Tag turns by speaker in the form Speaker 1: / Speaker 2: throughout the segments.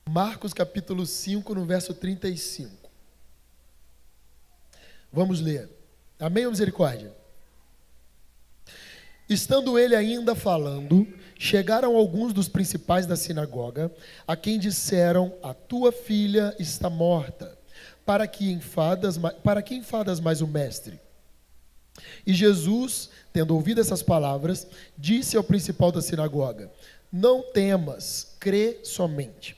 Speaker 1: Marcos capítulo 5, no verso 35. Vamos ler. Amém ou misericórdia? Estando ele ainda falando, chegaram alguns dos principais da sinagoga, a quem disseram: a tua filha está morta, para que enfadas mais o mestre? E Jesus, tendo ouvido essas palavras, disse ao principal da sinagoga: não temas, crê somente.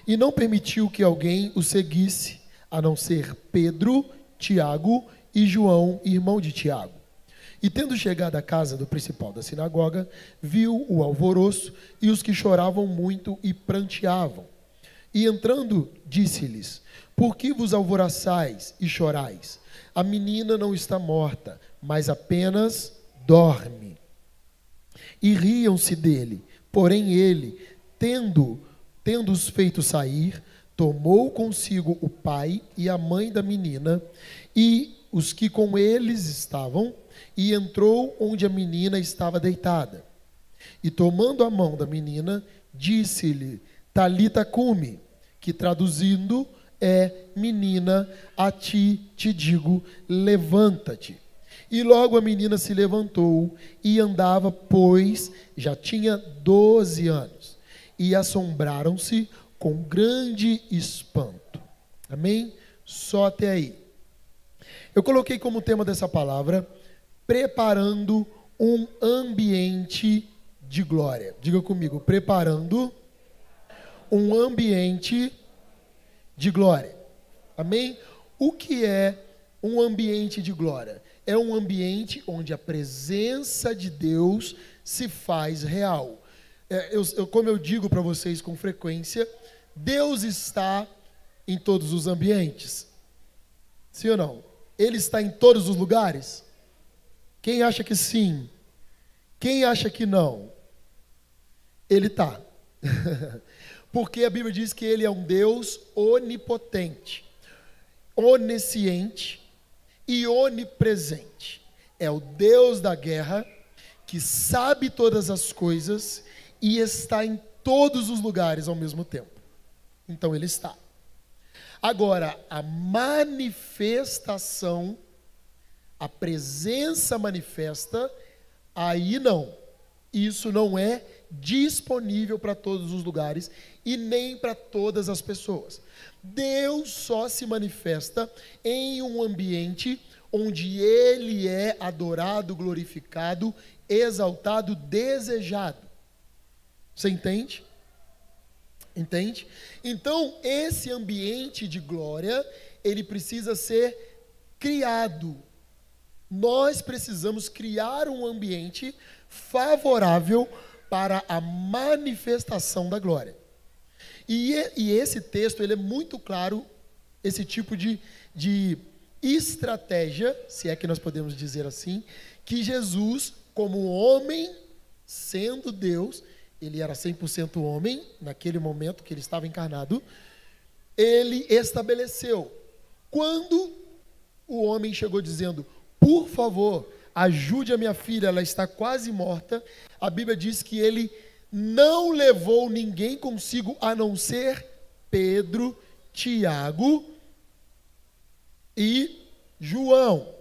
Speaker 1: E não permitiu que alguém o seguisse, a não ser Pedro, Tiago e João, irmão de Tiago. E tendo chegado à casa do principal da sinagoga, viu o alvoroço e os que choravam muito e pranteavam. E entrando, disse-lhes: por que vos alvoroçais e chorais? A menina não está morta, mas apenas dorme. E riam-se dele. Porém ele, tendo-os feito sair, tomou consigo o pai e a mãe da menina e os que com eles estavam, e entrou onde a menina estava deitada. E tomando a mão da menina, disse-lhe: Talita cumi, que traduzindo é: menina, a ti te digo, levanta-te. E logo a menina se levantou e andava, pois já tinha 12 anos. E assombraram-se com grande espanto. Amém? Só até aí. Eu coloquei como tema dessa palavra: preparando um ambiente de glória. Diga comigo: preparando um ambiente de glória. Amém? O que é um ambiente de glória? É um ambiente onde a presença de Deus se faz real. Como eu digo para vocês com frequência, Deus está em todos os ambientes. Sim ou não? Ele está em todos os lugares? Quem acha que sim? Quem acha que não? Ele está. Porque a Bíblia diz que Ele é um Deus onipotente, onisciente e onipresente. É o Deus da guerra, que sabe todas as coisas e está em todos os lugares ao mesmo tempo. Então Ele está. Agora, a manifestação, a presença manifesta, aí não. Isso não é disponível para todos os lugares e nem para todas as pessoas. Deus só se manifesta em um ambiente onde Ele é adorado, glorificado, exaltado, desejado. Você entende? Entende? Então, esse ambiente de glória, ele precisa ser criado. Nós precisamos criar um ambiente favorável para a manifestação da glória. E esse texto, ele é muito claro, esse tipo de estratégia, se é que nós podemos dizer assim, que Jesus, como homem, sendo Deus, ele era 100% homem, naquele momento que ele estava encarnado, ele estabeleceu. Quando o homem chegou dizendo: por favor, ajude a minha filha, ela está quase morta, a Bíblia diz que ele não levou ninguém consigo, a não ser Pedro, Tiago e João.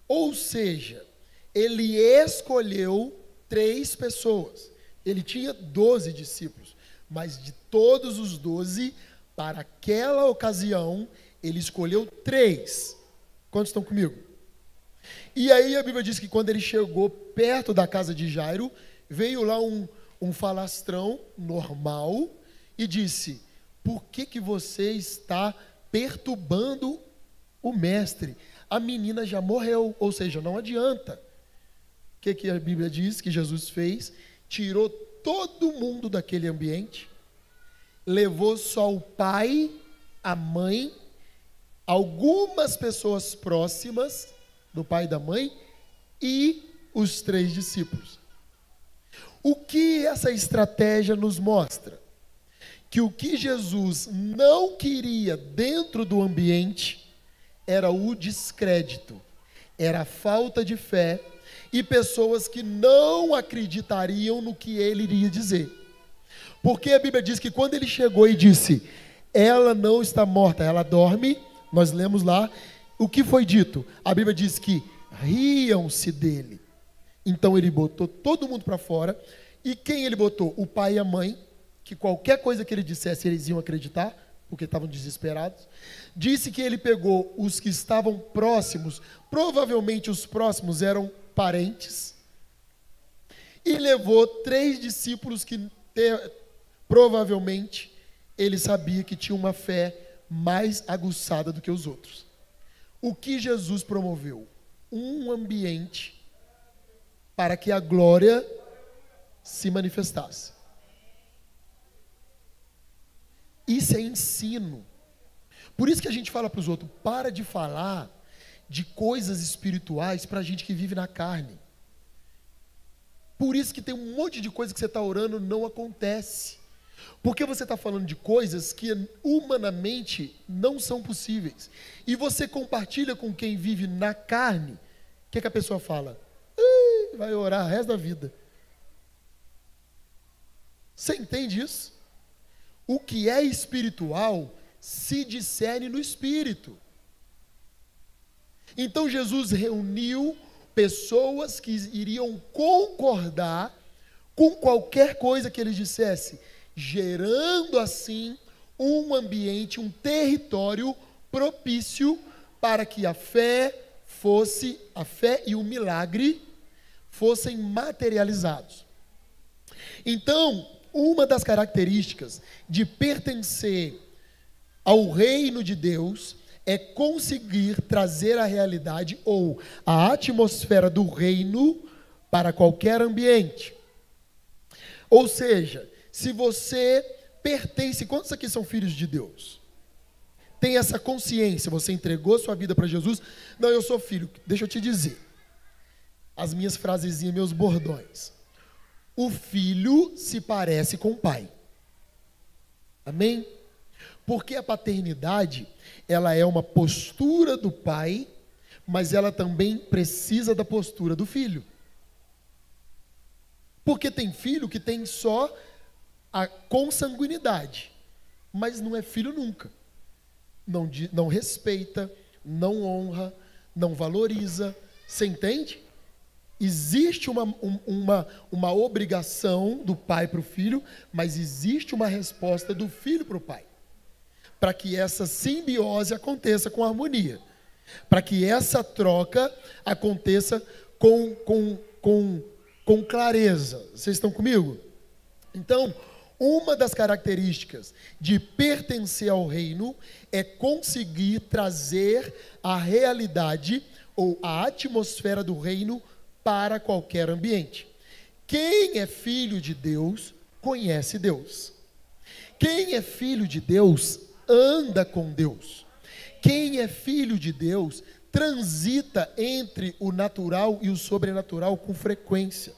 Speaker 1: Ou seja, ele escolheu 3 pessoas. Ele tinha 12 discípulos, mas de todos os 12, para aquela ocasião, ele escolheu 3. Quantos estão comigo? E aí a Bíblia diz que quando ele chegou perto da casa de Jairo, veio lá um falastrão normal e disse: por que você está perturbando o mestre? A menina já morreu, ou seja, não adianta. O que a Bíblia diz que Jesus fez? Tirou todo mundo daquele ambiente, levou só o pai, a mãe, algumas pessoas próximas do pai e da mãe e os 3 discípulos. O que essa estratégia nos mostra? Que o que Jesus não queria dentro do ambiente era o descrédito, era a falta de fé e pessoas que não acreditariam no que ele iria dizer. Porque a Bíblia diz que quando ele chegou e disse, ela não está morta, ela dorme, nós lemos lá, o que foi dito? A Bíblia diz que riam-se dele. Então ele botou todo mundo para fora. E quem ele botou? O pai e a mãe, que qualquer coisa que ele dissesse eles iam acreditar, porque estavam desesperados. Disse que ele pegou os que estavam próximos, provavelmente os próximos eram parentes, e levou 3 discípulos que provavelmente ele sabia que tinha uma fé mais aguçada do que os outros. O que Jesus promoveu? Um ambiente para que a glória se manifestasse. Isso é ensino. Por isso que a gente fala para os outros, para de falar de coisas espirituais para a gente que vive na carne. Por isso que tem um monte de coisa que você está orando não acontece. Porque você está falando de coisas que humanamente não são possíveis. E você compartilha com quem vive na carne, o que a pessoa fala? Vai orar o resto da vida. Você entende isso? O que é espiritual se discerne no espírito. Então Jesus reuniu pessoas que iriam concordar com qualquer coisa que ele dissesse, gerando assim um ambiente, um território propício para que a fé e o milagre fossem materializados. Então, uma das características de pertencer ao reino de Deus é conseguir trazer a realidade ou a atmosfera do reino para qualquer ambiente. Ou seja, se você pertence, quantos aqui são filhos de Deus? Tem essa consciência, você entregou sua vida para Jesus? Não, eu sou filho. Deixa eu te dizer, as minhas frasezinhas, meus bordões. O filho se parece com o pai. Amém? Porque a paternidade, ela é uma postura do pai, mas ela também precisa da postura do filho. Porque tem filho que tem só a consanguinidade, mas não é filho nunca. Não respeita, não honra, não valoriza. Você entende? Existe uma obrigação do pai para o filho, mas existe uma resposta do filho para o pai. Para que essa simbiose aconteça com harmonia. Para que essa troca aconteça com clareza. Vocês estão comigo? Então, uma das características de pertencer ao reino é conseguir trazer a realidade ou a atmosfera do reino para qualquer ambiente. Quem é filho de Deus, conhece Deus. Quem é filho de Deus, anda com Deus. Quem é filho de Deus, transita entre o natural e o sobrenatural com frequência.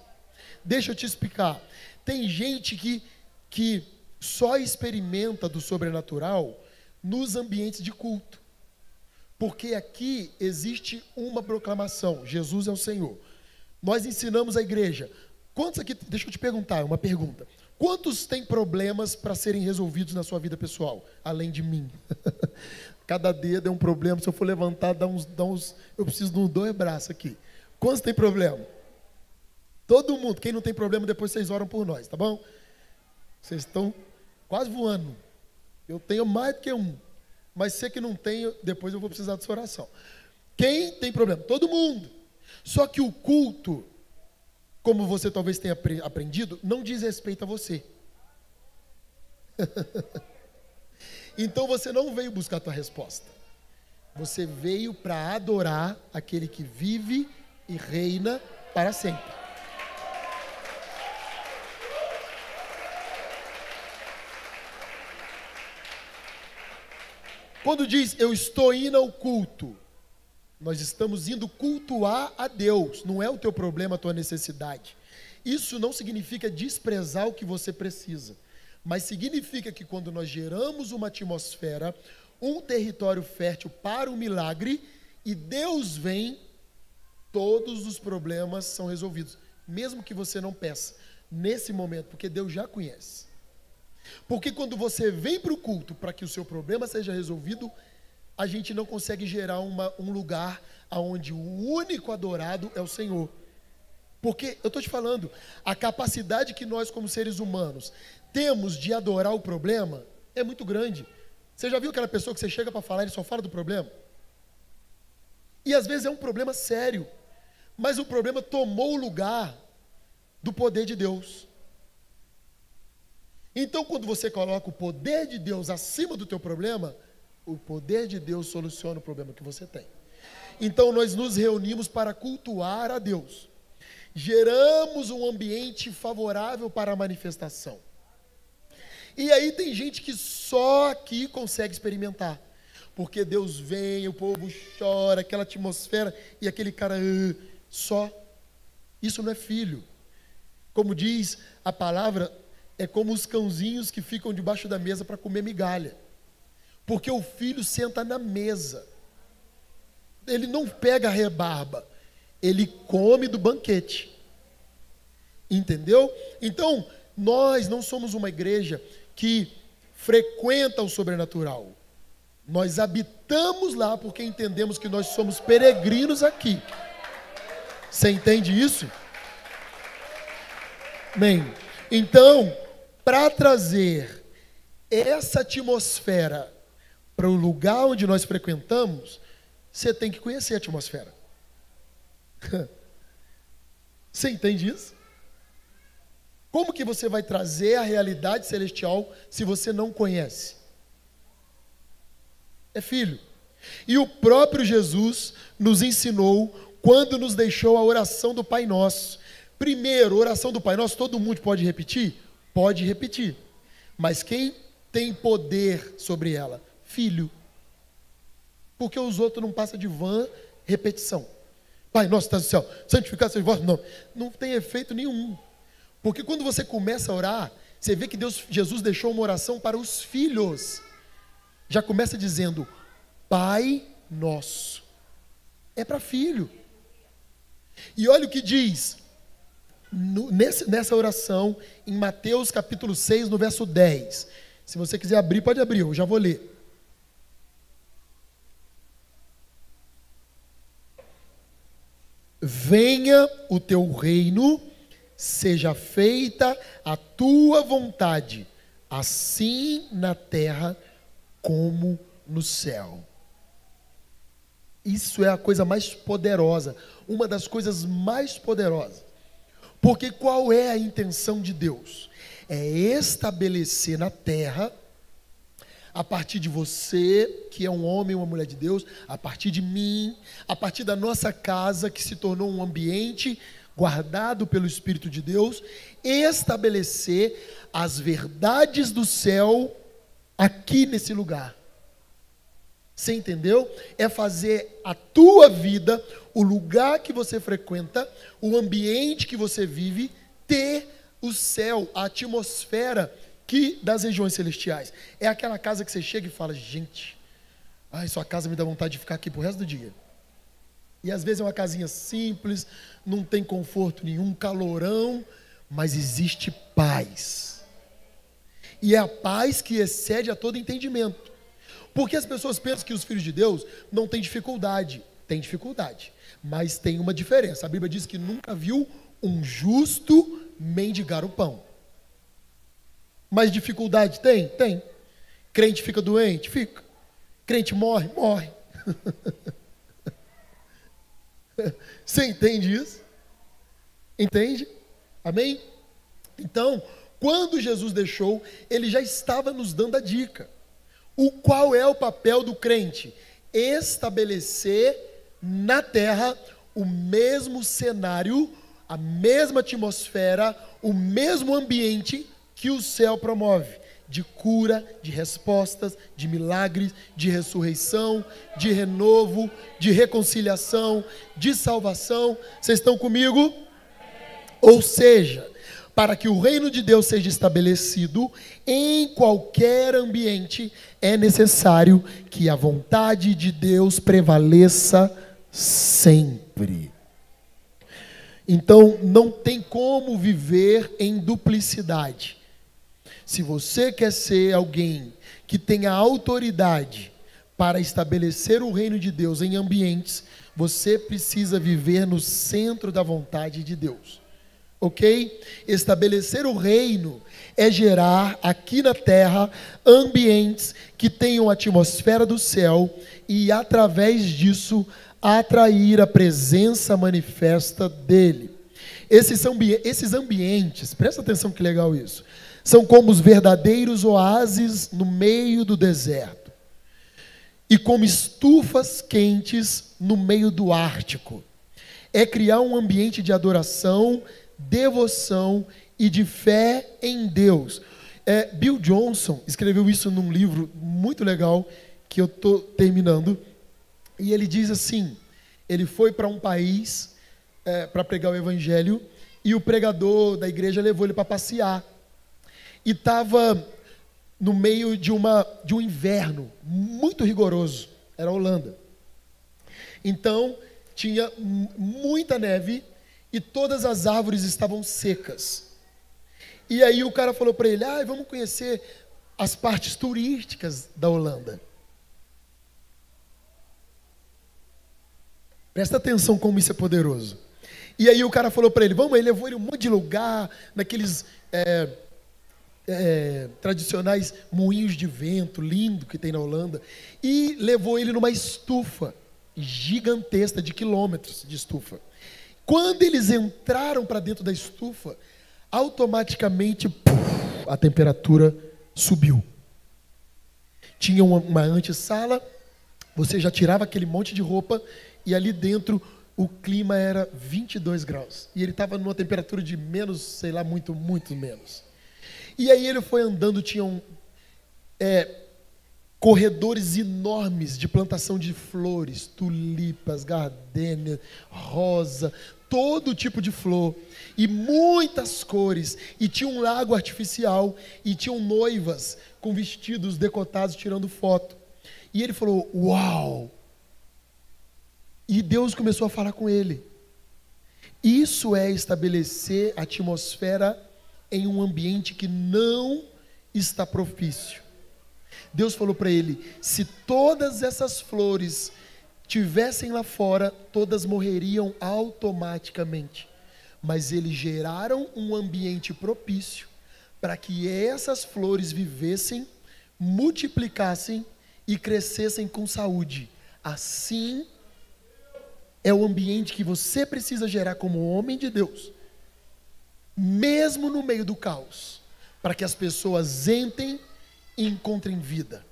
Speaker 1: Deixa eu te explicar. Tem gente que só experimenta do sobrenatural nos ambientes de culto. Porque aqui existe uma proclamação, Jesus é o Senhor. Nós ensinamos a igreja. Quantos aqui, deixa eu te perguntar, uma pergunta. Quantos têm problemas para serem resolvidos na sua vida pessoal, além de mim? Cada dedo é um problema, se eu for levantar, eu preciso de uns 2 braços aqui. Quantos têm problema? Todo mundo. Quem não tem problema, depois vocês oram por nós, tá bom? Vocês estão quase voando. Eu tenho mais do que um. Mas se que não tenho, depois eu vou precisar de sua oração. Quem tem problema? Todo mundo. Só que o culto, como você talvez tenha aprendido, não diz respeito a você. Então você não veio buscar a tua resposta. Você veio para adorar aquele que vive e reina para sempre. Quando diz, eu estou indo ao culto, nós estamos indo cultuar a Deus, não é o teu problema, a tua necessidade. Isso não significa desprezar o que você precisa, mas significa que quando nós geramos uma atmosfera, um território fértil para o milagre, e Deus vem, todos os problemas são resolvidos, mesmo que você não peça, nesse momento, porque Deus já conhece. Porque quando você vem para o culto para que o seu problema seja resolvido, a gente não consegue gerar um lugar onde o único adorado é o Senhor. Porque, eu estou te falando, a capacidade que nós como seres humanos temos de adorar o problema é muito grande. Você já viu aquela pessoa que você chega para falar e ele só fala do problema? E às vezes é um problema sério, mas o problema tomou o lugar do poder de Deus. Então, quando você coloca o poder de Deus acima do teu problema, o poder de Deus soluciona o problema que você tem. Então, nós nos reunimos para cultuar a Deus. Geramos um ambiente favorável para a manifestação. E aí tem gente que só aqui consegue experimentar. Porque Deus vem, o povo chora, aquela atmosfera, e aquele cara, só. Isso não é filho. Como diz a palavra, é como os cãozinhos que ficam debaixo da mesa para comer migalha. Porque o filho senta na mesa. Ele não pega a rebarba. Ele come do banquete. Entendeu? Então, nós não somos uma igreja que frequenta o sobrenatural. Nós habitamos lá porque entendemos que nós somos peregrinos aqui. Você entende isso? Amém. Então, para trazer essa atmosfera para o lugar onde nós frequentamos, você tem que conhecer a atmosfera. Você entende isso? Como que você vai trazer a realidade celestial se você não conhece? É filho. E o próprio Jesus nos ensinou quando nos deixou a oração do Pai Nosso. Primeiro, oração do Pai Nosso, todo mundo pode repetir? Pode repetir. Mas quem tem poder sobre ela? Filho. Porque os outros não passam de vã repetição. Pai Nosso que estás no céu, santificado seja o vosso nome. Não tem efeito nenhum. Porque quando você começa a orar, você vê que Jesus deixou uma oração para os filhos. Já começa dizendo, Pai Nosso. É para filho. E olha o que diz, nessa oração, em Mateus capítulo 6, no verso 10. Se você quiser abrir, pode abrir, eu já vou ler. Venha o teu reino, seja feita a tua vontade, assim na terra como no céu. Isso é a coisa mais poderosa, uma das coisas mais poderosas. Porque qual é a intenção de Deus? É estabelecer na terra, a partir de você, que é um homem ou uma mulher de Deus, a partir de mim, a partir da nossa casa, que se tornou um ambiente guardado pelo Espírito de Deus, estabelecer as verdades do céu aqui nesse lugar. Você entendeu? É fazer a tua vida, o lugar que você frequenta, o ambiente que você vive, ter o céu, a atmosfera das regiões celestiais. É aquela casa que você chega e fala, gente, sua casa me dá vontade de ficar aqui pro resto do dia. E às vezes é uma casinha simples, não tem conforto nenhum, calorão, mas existe paz. E é a paz que excede a todo entendimento. Porque as pessoas pensam que os filhos de Deus não têm dificuldade. Tem dificuldade, mas tem uma diferença. A Bíblia diz que nunca viu um justo mendigar o pão. Mas dificuldade tem? Tem. Crente fica doente? Fica. Crente morre? Morre. Você entende isso? Entende? Amém? Então, quando Jesus deixou, ele já estava nos dando a dica. Qual é o papel do crente? Estabelecer na terra o mesmo cenário, a mesma atmosfera, o mesmo ambiente que o céu promove, de cura, de respostas, de milagres, de ressurreição, de renovo, de reconciliação, de salvação. Vocês estão comigo? Ou seja, para que o reino de Deus seja estabelecido em qualquer ambiente, é necessário que a vontade de Deus prevaleça sempre. Então, não tem como viver em duplicidade. Se você quer ser alguém que tenha autoridade para estabelecer o reino de Deus em ambientes, você precisa viver no centro da vontade de Deus. Ok? Estabelecer o reino é gerar aqui na terra ambientes que tenham a atmosfera do céu e, através disso, atrair a presença manifesta dele. Esses ambientes, presta atenção que legal isso, são como os verdadeiros oásis no meio do deserto e como estufas quentes no meio do Ártico. É criar um ambiente de adoração, devoção e de fé em Deus. Bill Johnson escreveu isso num livro muito legal que eu estou terminando, e ele diz assim, ele foi para um país para pregar o evangelho, e o pregador da igreja levou ele para passear, e estava no meio de um inverno muito rigoroso, era a Holanda. Então, tinha muita neve, e todas as árvores estavam secas. E aí o cara falou para ele, vamos conhecer as partes turísticas da Holanda. Presta atenção como isso é poderoso. E aí o cara falou para ele, ele levou ele um monte de lugar, naqueles tradicionais moinhos de vento, lindo que tem na Holanda, e levou ele numa estufa gigantesca, de quilômetros de estufa. Quando eles entraram para dentro da estufa, automaticamente a temperatura subiu. Tinha uma antessala, você já tirava aquele monte de roupa, e ali dentro o clima era 22 graus. E ele estava numa temperatura de menos, sei lá, muito, muito menos. E aí ele foi andando, tinham corredores enormes de plantação de flores, tulipas, gardênia, rosa, todo tipo de flor, e muitas cores, e tinha um lago artificial, e tinham noivas com vestidos decotados tirando foto. E ele falou, uau! E Deus começou a falar com ele. Isso é estabelecer a atmosfera em um ambiente que não está propício. Deus falou para ele, se todas essas flores tivessem lá fora, todas morreriam automaticamente. Mas eles geraram um ambiente propício para que essas flores vivessem, multiplicassem e crescessem com saúde. Assim é o ambiente que você precisa gerar como homem de Deus, mesmo no meio do caos, para que as pessoas entrem e encontrem vida.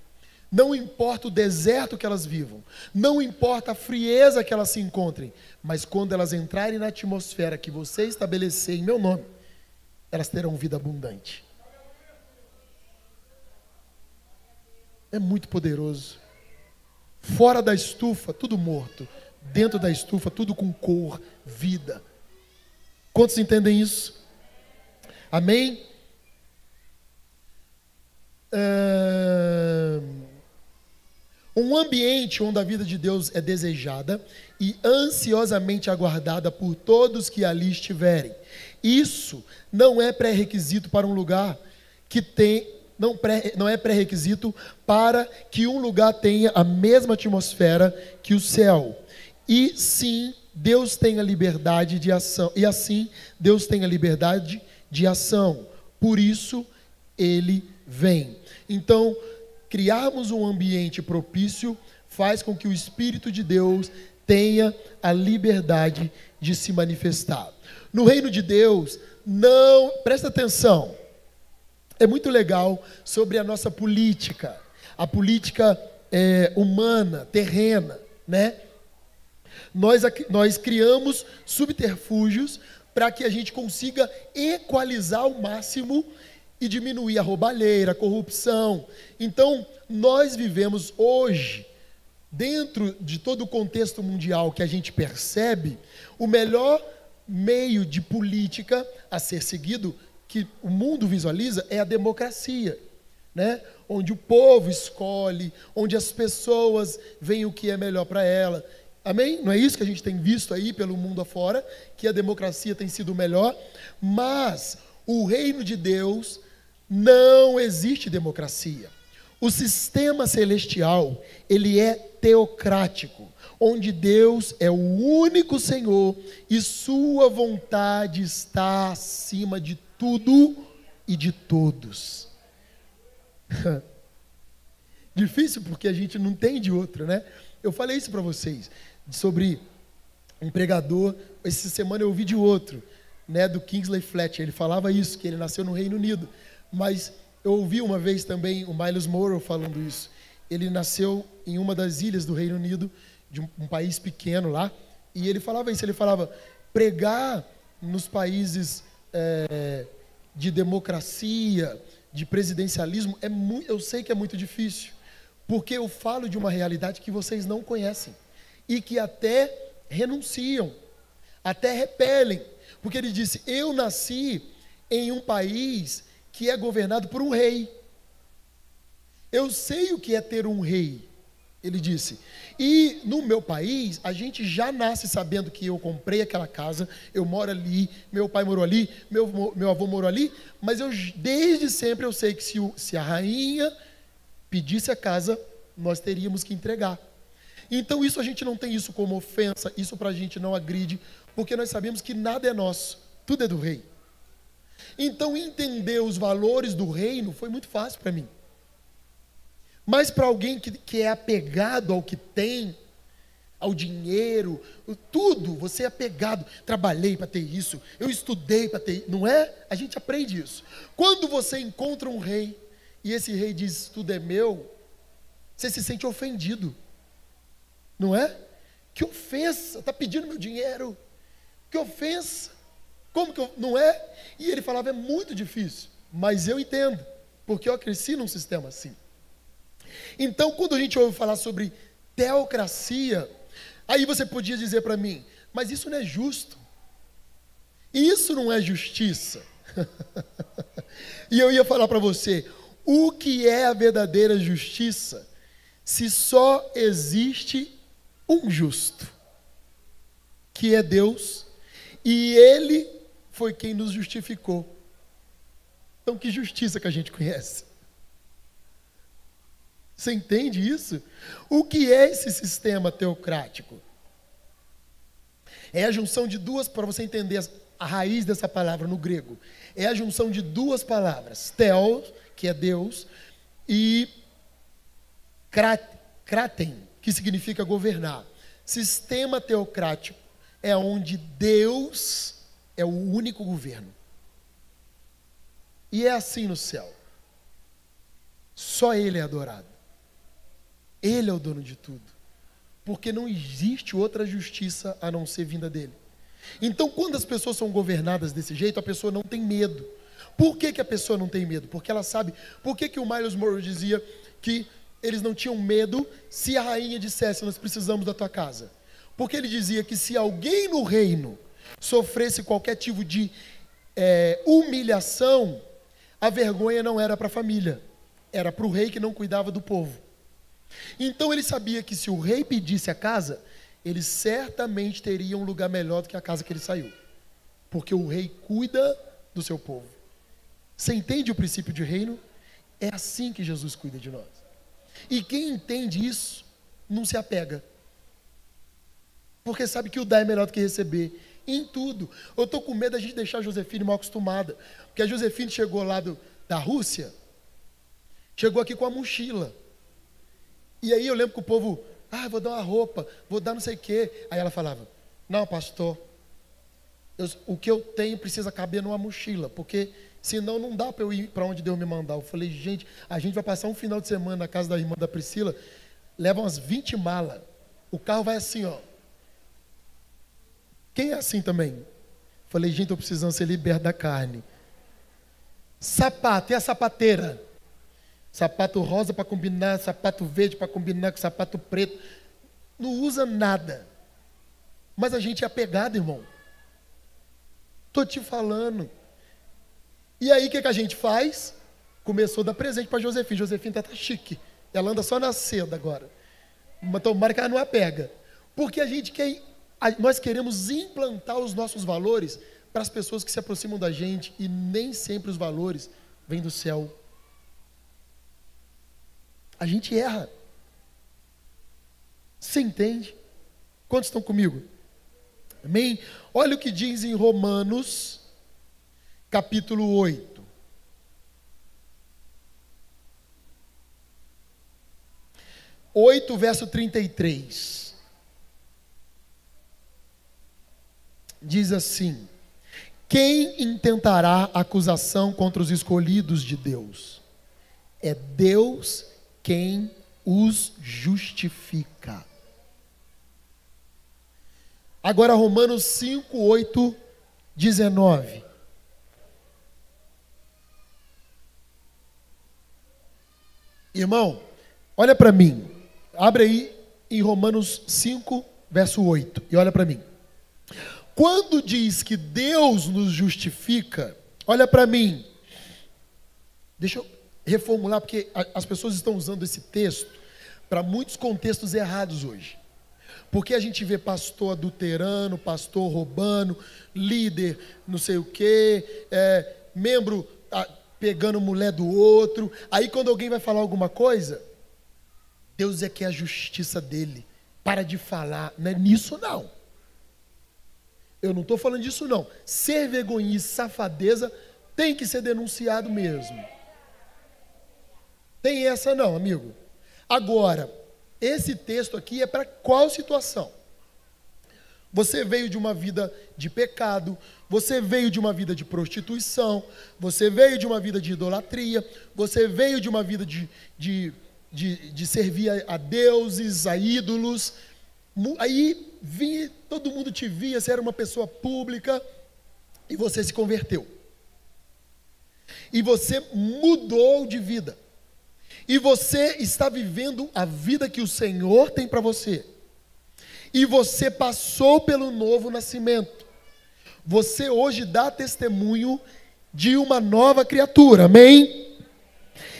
Speaker 1: Não importa o deserto que elas vivam, não importa a frieza que elas se encontrem, mas quando elas entrarem na atmosfera que você estabelecer em meu nome, elas terão vida abundante. É muito poderoso. Fora da estufa, tudo morto. Dentro da estufa, tudo com cor, vida. Quantos entendem isso? Amém? Um ambiente onde a vida de Deus é desejada e ansiosamente aguardada por todos que ali estiverem. Isso não é pré-requisito para um lugar que tem, não é pré-requisito para que um lugar tenha a mesma atmosfera que o céu. E sim, Deus tem a liberdade de ação. E assim, Deus tem a liberdade de ação. Por isso, Ele vem. Então, criarmos um ambiente propício faz com que o Espírito de Deus tenha a liberdade de se manifestar. No reino de Deus, não... Presta atenção. É muito legal sobre a nossa política. A política humana, terrena, né? Nós criamos subterfúgios para que a gente consiga equalizar ao máximo e diminuir a roubalheira, a corrupção. Então, nós vivemos hoje, dentro de todo o contexto mundial que a gente percebe, o melhor meio de política a ser seguido, que o mundo visualiza, é a democracia, né? Onde o povo escolhe, onde as pessoas veem o que é melhor para ela. Amém? Não é isso que a gente tem visto aí pelo mundo afora, que a democracia tem sido melhor, mas o reino de Deus não existe democracia. O sistema celestial, ele é teocrático, onde Deus é o único Senhor e sua vontade está acima de tudo e de todos. Difícil porque a gente não tem de outro, né? Eu falei isso para vocês, sobre um pregador, essa semana eu ouvi de outro, né, do Kingsley Fletcher, ele falava isso, que ele nasceu no Reino Unido, mas eu ouvi uma vez também o Miles Monroe falando isso. Ele nasceu em uma das ilhas do Reino Unido, de um país pequeno lá, e ele falava isso, ele falava, pregar nos países de democracia, de presidencialismo, eu sei que é muito difícil, porque eu falo de uma realidade que vocês não conhecem, e que até renunciam, até repelem, porque ele disse, eu nasci em um país que é governado por um rei, eu sei o que é ter um rei, ele disse, e no meu país, a gente já nasce sabendo que eu comprei aquela casa, eu moro ali, meu pai morou ali, meu avô morou ali, mas desde sempre eu sei que se a rainha pedisse a casa, nós teríamos que entregar. Então isso a gente não tem isso como ofensa, isso para a gente não agride, porque nós sabemos que nada é nosso, tudo é do rei. Então entender os valores do reino foi muito fácil para mim. Mas para alguém que é apegado ao que tem, ao dinheiro, tudo, você é apegado, trabalhei para ter isso, eu estudei para ter, não é? A gente aprende isso. Quando você encontra um rei, e esse rei diz, tudo é meu, você se sente ofendido, não é? Que ofensa, está pedindo meu dinheiro, que ofensa, como que eu, não é? E ele falava, é muito difícil, mas eu entendo, porque eu cresci num sistema assim. Então, quando a gente ouve falar sobre teocracia, aí você podia dizer para mim, mas isso não é justo, isso não é justiça. E eu ia falar para você, o que é a verdadeira justiça, se só existe um justo, que é Deus, e Ele foi quem nos justificou. Então, que justiça que a gente conhece? Você entende isso? O que é esse sistema teocrático? É a junção de duas, para você entender a raiz dessa palavra no grego, é a junção de duas palavras, theos, que é Deus, e kraten, que significa governar. Sistema teocrático é onde Deus é o único governo. E é assim no céu. Só Ele é adorado. Ele é o dono de tudo. Porque não existe outra justiça a não ser vinda dele. Então, quando as pessoas são governadas desse jeito, a pessoa não tem medo. Por que a pessoa não tem medo? Porque ela sabe. Por que o Miles Monroe dizia que eles não tinham medo se a rainha dissesse, nós precisamos da tua casa? Porque ele dizia que se alguém no reino sofresse qualquer tipo de humilhação, a vergonha não era para a família, era para o rei que não cuidava do povo. Então ele sabia que se o rei pedisse a casa, ele certamente teria um lugar melhor do que a casa que ele saiu, porque o rei cuida do seu povo. Você entende o princípio de reino? É assim que Jesus cuida de nós. E quem entende isso, não se apega, porque sabe que o dar é melhor do que receber, em tudo. Eu estou com medo da gente deixar a Josefine mal acostumada, porque a Josefine chegou lá da Rússia, chegou aqui com a mochila, e aí eu lembro que o povo, vou dar uma roupa, vou dar não sei o quê. Aí ela falava, não pastor, o que eu tenho precisa caber numa mochila, porque senão não dá para eu ir para onde Deus me mandar. Eu falei, gente, a gente vai passar um final de semana na casa da irmã da Priscila, leva umas 20 malas, o carro vai assim, ó. Quem é assim também? Falei, gente, eu precisando ser liberto da carne. Sapato, e a sapateira? Sapato rosa para combinar, sapato verde para combinar com sapato preto. Não usa nada. Mas a gente é apegado, irmão. Estou te falando. E aí o que a gente faz? Começou a dar presente para Josefine. Josefine tá chique. Ela anda só na seda agora. Mas tomara que ela não apega. Porque nós queremos implantar os nossos valores para as pessoas que se aproximam da gente, e nem sempre os valores vêm do céu. A gente erra. Você entende? Quantos estão comigo? Amém? Olha o que diz em Romanos, capítulo 8. Verso 33. Diz assim: quem intentará acusação contra os escolhidos de Deus? É Deus quem os justifica. Agora Romanos 5, 8, 19. Irmão, olha para mim. Abre aí em Romanos 5, verso 8. E olha para mim. Quando diz que Deus nos justifica, olha para mim. Deixa eu reformular, porque as pessoas estão usando esse texto para muitos contextos errados hoje. Porque a gente vê pastor adulterando, pastor roubando, líder não sei o quê, membro pegando mulher do outro. Aí quando alguém vai falar alguma coisa, Deus é que é a justiça dele. Para de falar, não é nisso não. Eu não estou falando disso não. Ser vergonhice, safadeza, tem que ser denunciado mesmo. Tem essa não, amigo. Agora, esse texto aqui é para qual situação? Você veio de uma vida de pecado, você veio de uma vida de prostituição, você veio de uma vida de idolatria, você veio de uma vida de servir a deuses, a ídolos. Aí todo mundo te via, você era uma pessoa pública e você se converteu. E você mudou de vida. E você está vivendo a vida que o Senhor tem para você. E você passou pelo novo nascimento. Você hoje dá testemunho de uma nova criatura, amém?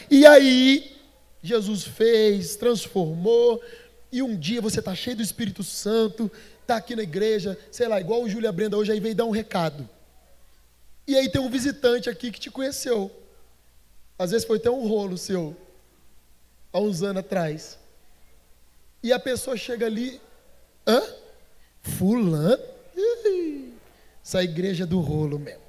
Speaker 1: E aí, Jesus fez, transformou, e um dia você está cheio do Espírito Santo, está aqui na igreja, sei lá, igual o Júlia Brenda hoje, aí veio dar um recado. E aí tem um visitante aqui que te conheceu. Às vezes foi até um rolo seu, há uns anos atrás. E a pessoa chega ali, fulano? Essa igreja do rolo mesmo.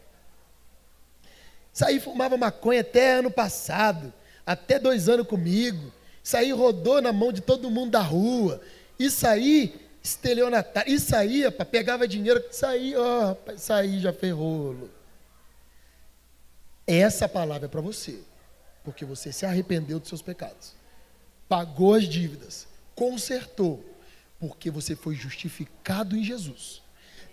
Speaker 1: Isso aí fumava maconha até ano passado, até 2 anos comigo. Isso aí rodou na mão de todo mundo da rua. Isso aí estelionatário. Isso aí, rapaz, pegava dinheiro. Isso aí já fez rolo. Essa palavra é para você, porque você se arrependeu dos seus pecados, pagou as dívidas, consertou, porque você foi justificado em Jesus.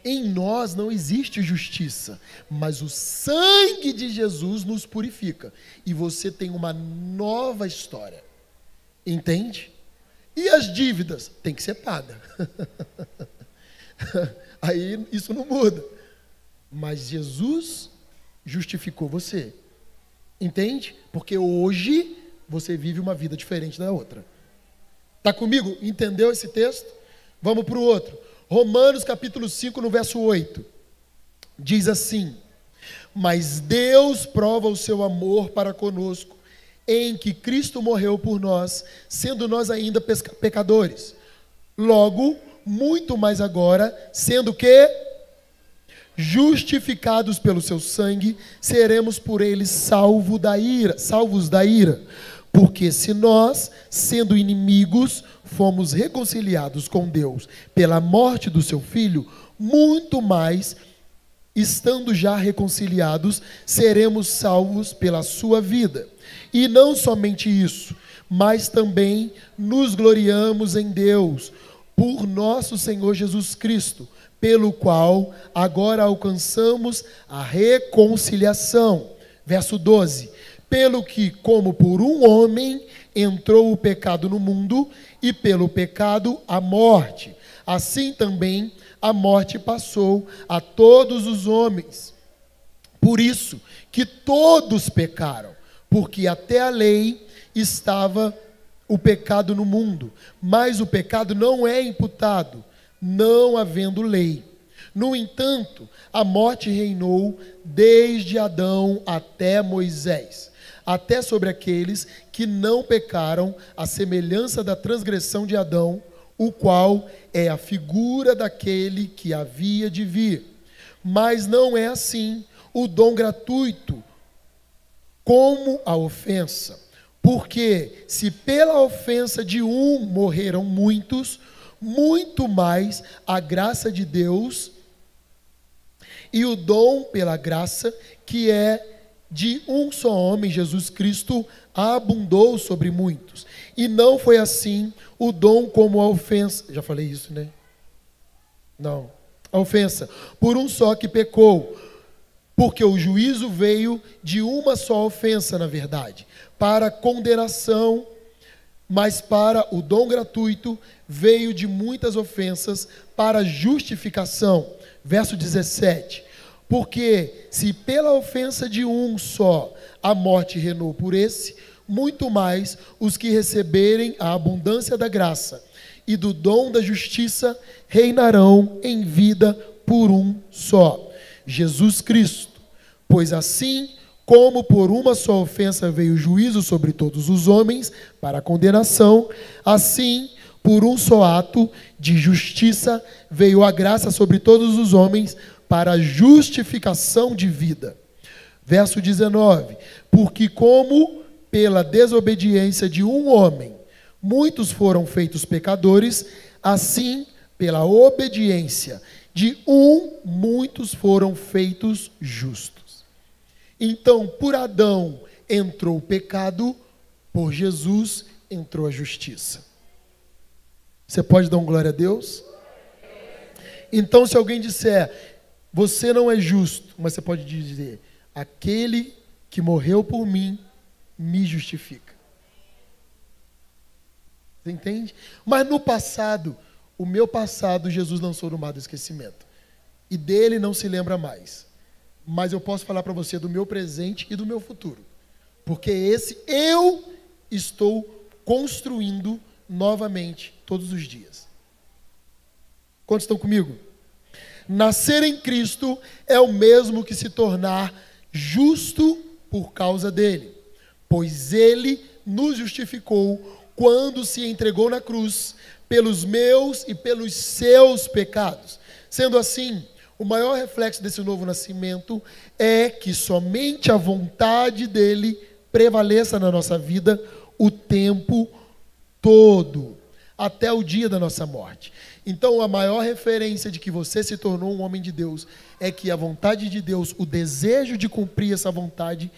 Speaker 1: Em nós não existe justiça, mas o sangue de Jesus nos purifica, e você tem uma nova história, entende? E as dívidas tem que ser paga. Aí isso não muda, mas Jesus justificou você, entende? Porque hoje você vive uma vida diferente da outra. Está comigo? Entendeu esse texto? Vamos para o outro. Romanos capítulo 5, no verso 8. Diz assim: mas Deus prova o seu amor para conosco, em que Cristo morreu por nós, sendo nós ainda pecadores. Logo, muito mais agora, sendo que justificados pelo seu sangue, seremos por ele salvos da ira. Porque se nós, sendo inimigos, fomos reconciliados com Deus pela morte do seu Filho, muito mais, estando já reconciliados, seremos salvos pela sua vida. E não somente isso, mas também nos gloriamos em Deus, por nosso Senhor Jesus Cristo, pelo qual agora alcançamos a reconciliação. Verso 12. Pelo que, como por um homem entrou o pecado no mundo, e pelo pecado a morte, assim também a morte passou a todos os homens. Por isso que todos pecaram, porque até a lei estava o pecado no mundo, mas o pecado não é imputado não havendo lei. No entanto, a morte reinou desde Adão até Moisés, até sobre aqueles que não pecaram, à semelhança da transgressão de Adão, o qual é a figura daquele que havia de vir. Mas não é assim o dom gratuito como a ofensa. Porque se pela ofensa de um morreram muitos, muito mais a graça de Deus e o dom pela graça, que é de um só homem, Jesus Cristo, abundou sobre muitos. E não foi assim o dom como a ofensa. Já falei isso, né? Não. A ofensa. Por um só que pecou. Porque o juízo veio de uma só ofensa, na verdade, para condenação, mas para o dom gratuito veio de muitas ofensas para justificação. Verso 17. Porque se pela ofensa de um só a morte reinou por esse, muito mais os que receberem a abundância da graça e do dom da justiça reinarão em vida por um só, Jesus Cristo. Pois assim como por uma só ofensa veio o juízo sobre todos os homens para a condenação, assim por um só ato de justiça veio a graça sobre todos os homens para a justificação de vida. Verso 19. Porque como pela desobediência de um homem muitos foram feitos pecadores, assim pela obediência de um muitos foram feitos justos. Então, por Adão entrou o pecado, por Jesus entrou a justiça. Você pode dar um glória a Deus? Então, se alguém disser, você não é justo, mas você pode dizer, aquele que morreu por mim, me justifica. Você entende? Mas no passado, o meu passado, Jesus lançou no mar do esquecimento. E dele não se lembra mais. Mas eu posso falar para você do meu presente e do meu futuro. Porque esse eu estou construindo novamente todos os dias. Quantos estão comigo? Nascer em Cristo é o mesmo que se tornar justo por causa dele. Pois ele nos justificou quando se entregou na cruz pelos meus e pelos seus pecados. Sendo assim, o maior reflexo desse novo nascimento é que somente a vontade dele prevaleça na nossa vida o tempo todo, até o dia da nossa morte. Então, a maior referência de que você se tornou um homem de Deus é que a vontade de Deus, o desejo de cumprir essa vontade,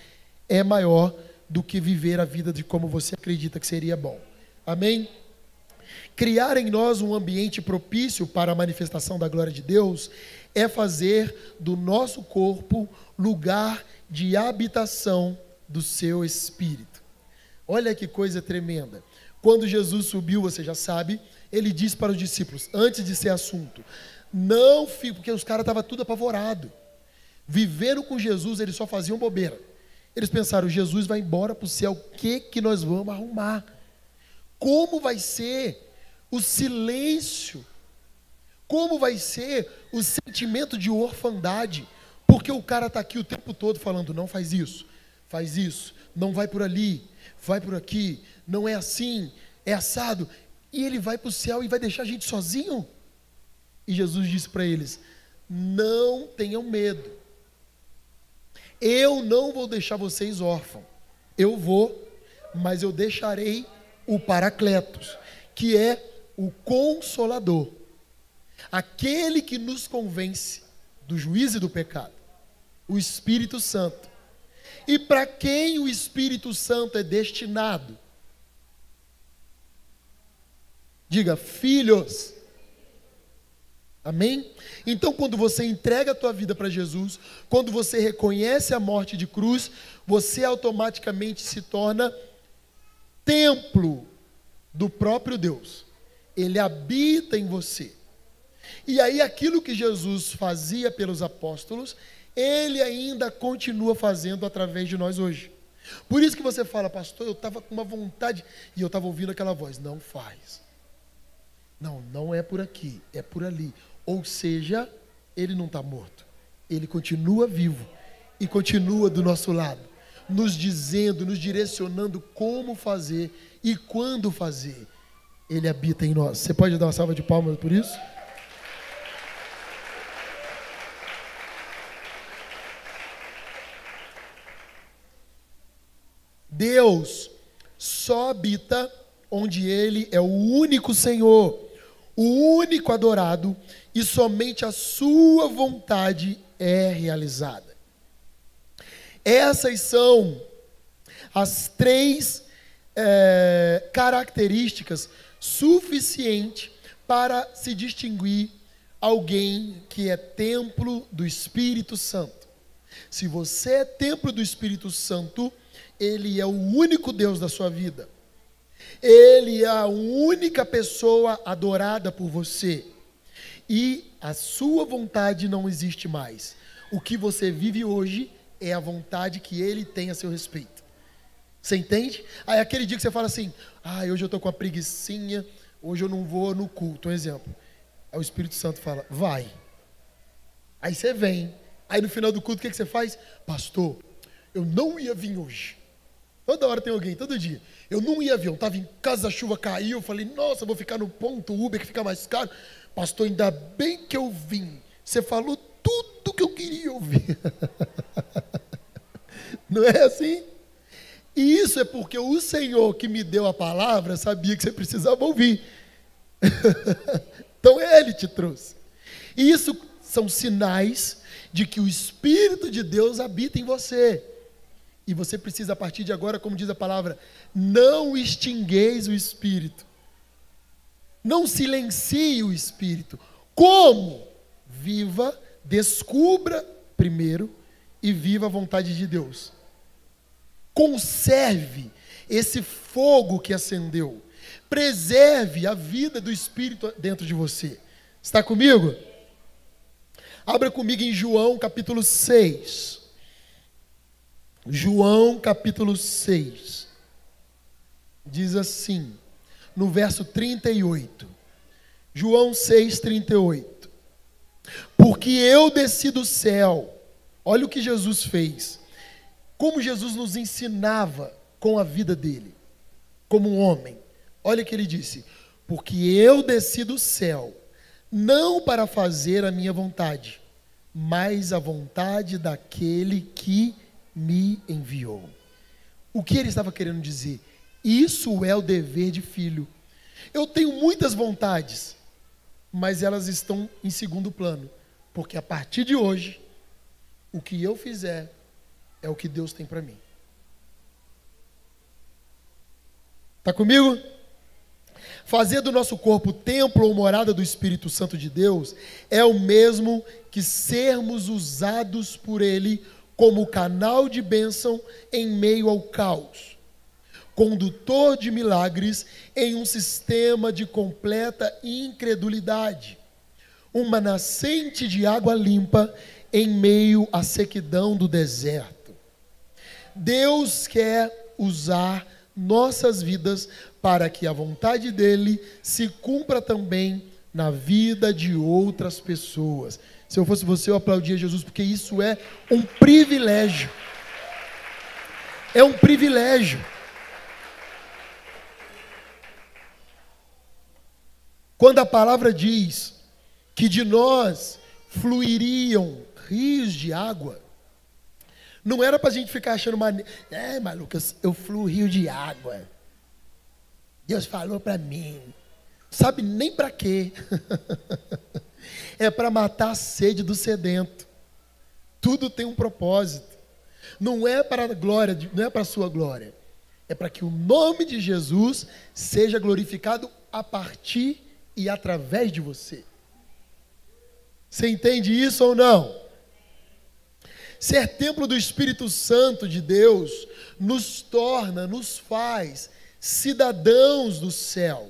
Speaker 1: é maior do que viver a vida de como você acredita que seria bom. Amém? Criar em nós um ambiente propício para a manifestação da glória de Deus é fazer do nosso corpo lugar de habitação do seu espírito. Olha que coisa tremenda. Quando Jesus subiu, você já sabe, ele disse para os discípulos, antes de ser assunto, não fique, porque os caras estavam tudo apavorados. Vivendo com Jesus, eles só faziam bobeira. Eles pensaram, Jesus vai embora para o céu, o que nós vamos arrumar? Como vai ser o silêncio? Como vai ser o sentimento de orfandade? Porque o cara está aqui o tempo todo falando, não faz isso, não vai por ali, vai por aqui, não é assim, é assado. E ele vai para o céu e vai deixar a gente sozinho? E Jesus disse para eles, não tenham medo. Eu não vou deixar vocês órfãos. Eu vou, mas eu deixarei o Paracletos, que é o Consolador. Aquele que nos convence do juízo e do pecado. O Espírito Santo. E para quem o Espírito Santo é destinado? Diga, filhos. Amém? Então, quando você entrega a tua vida para Jesus, quando você reconhece a morte de cruz, você automaticamente se torna templo do próprio Deus. Ele habita em você. E aí, aquilo que Jesus fazia pelos apóstolos, ele ainda continua fazendo através de nós hoje. Por isso que você fala, pastor, eu estava com uma vontade, e eu estava ouvindo aquela voz, não faz. Não, não é por aqui, é por ali. Ou seja, ele não está morto. Ele continua vivo e continua do nosso lado, nos dizendo, nos direcionando como fazer e quando fazer. Ele habita em nós. Você pode dar uma salva de palmas por isso? Deus só habita onde Ele é o único Senhor, o único adorado, e somente a sua vontade é realizada. Essas são as três características suficientes para se distinguir alguém que é templo do Espírito Santo. Se você é templo do Espírito Santo, Ele é o único Deus da sua vida. Ele é a única pessoa adorada por você. E a sua vontade não existe mais. O que você vive hoje é a vontade que Ele tem a seu respeito. Você entende? Aí aquele dia que você fala assim, hoje eu estou com uma preguicinha, hoje eu não vou no culto, um exemplo. Aí o Espírito Santo fala, vai. Aí você vem. Aí no final do culto, o que você faz? Pastor, eu não ia vir hoje. Toda hora tem alguém, todo dia. Eu não ia vir, eu estava em casa, a chuva caiu, eu falei, nossa, eu vou ficar no ponto Uber que fica mais caro. Pastor, ainda bem que eu vim. Você falou tudo que eu queria ouvir. Não é assim? E isso é porque o Senhor que me deu a palavra sabia que você precisava ouvir. Então Ele te trouxe. E isso são sinais de que o Espírito de Deus habita em você. E você precisa, a partir de agora, como diz a palavra, não extingueis o Espírito. Não silencie o Espírito. Como? Viva, descubra primeiro e viva a vontade de Deus. Conserve esse fogo que acendeu. Preserve a vida do Espírito dentro de você. Está comigo? Abra comigo em João capítulo 6. João capítulo 6. Diz assim, no verso 38. João 6, 38. Porque eu desci do céu. Olha o que Jesus fez. Como Jesus nos ensinava com a vida dele, como um homem. Olha o que ele disse. Porque eu desci do céu, não para fazer a minha vontade, mas a vontade daquele que me enviou. O que ele estava querendo dizer? Isso é o dever de filho. Eu tenho muitas vontades, mas elas estão em segundo plano, porque a partir de hoje, o que eu fizer é o que Deus tem para mim. Está comigo? Fazer do nosso corpo templo ou morada do Espírito Santo de Deus é o mesmo que sermos usados por Ele como canal de bênção em meio ao caos, condutor de milagres em um sistema de completa incredulidade, uma nascente de água limpa em meio à sequidão do deserto. Deus quer usar nossas vidas para que a vontade dele se cumpra também na vida de outras pessoas. Se eu fosse você, eu aplaudia Jesus, porque isso é um privilégio. É um privilégio. Quando a palavra diz que de nós fluiriam rios de água, não era para a gente ficar achando maneiro. Maluco, eu fluo rio de água. Deus falou para mim. Sabe nem para quê. É para matar a sede do sedento. Tudo tem um propósito. Não é para a glória, não é para a sua glória. É para que o nome de Jesus seja glorificado a partir e através de você. Você entende isso ou não? Ser templo do Espírito Santo de Deus nos torna, nos faz cidadãos do céu.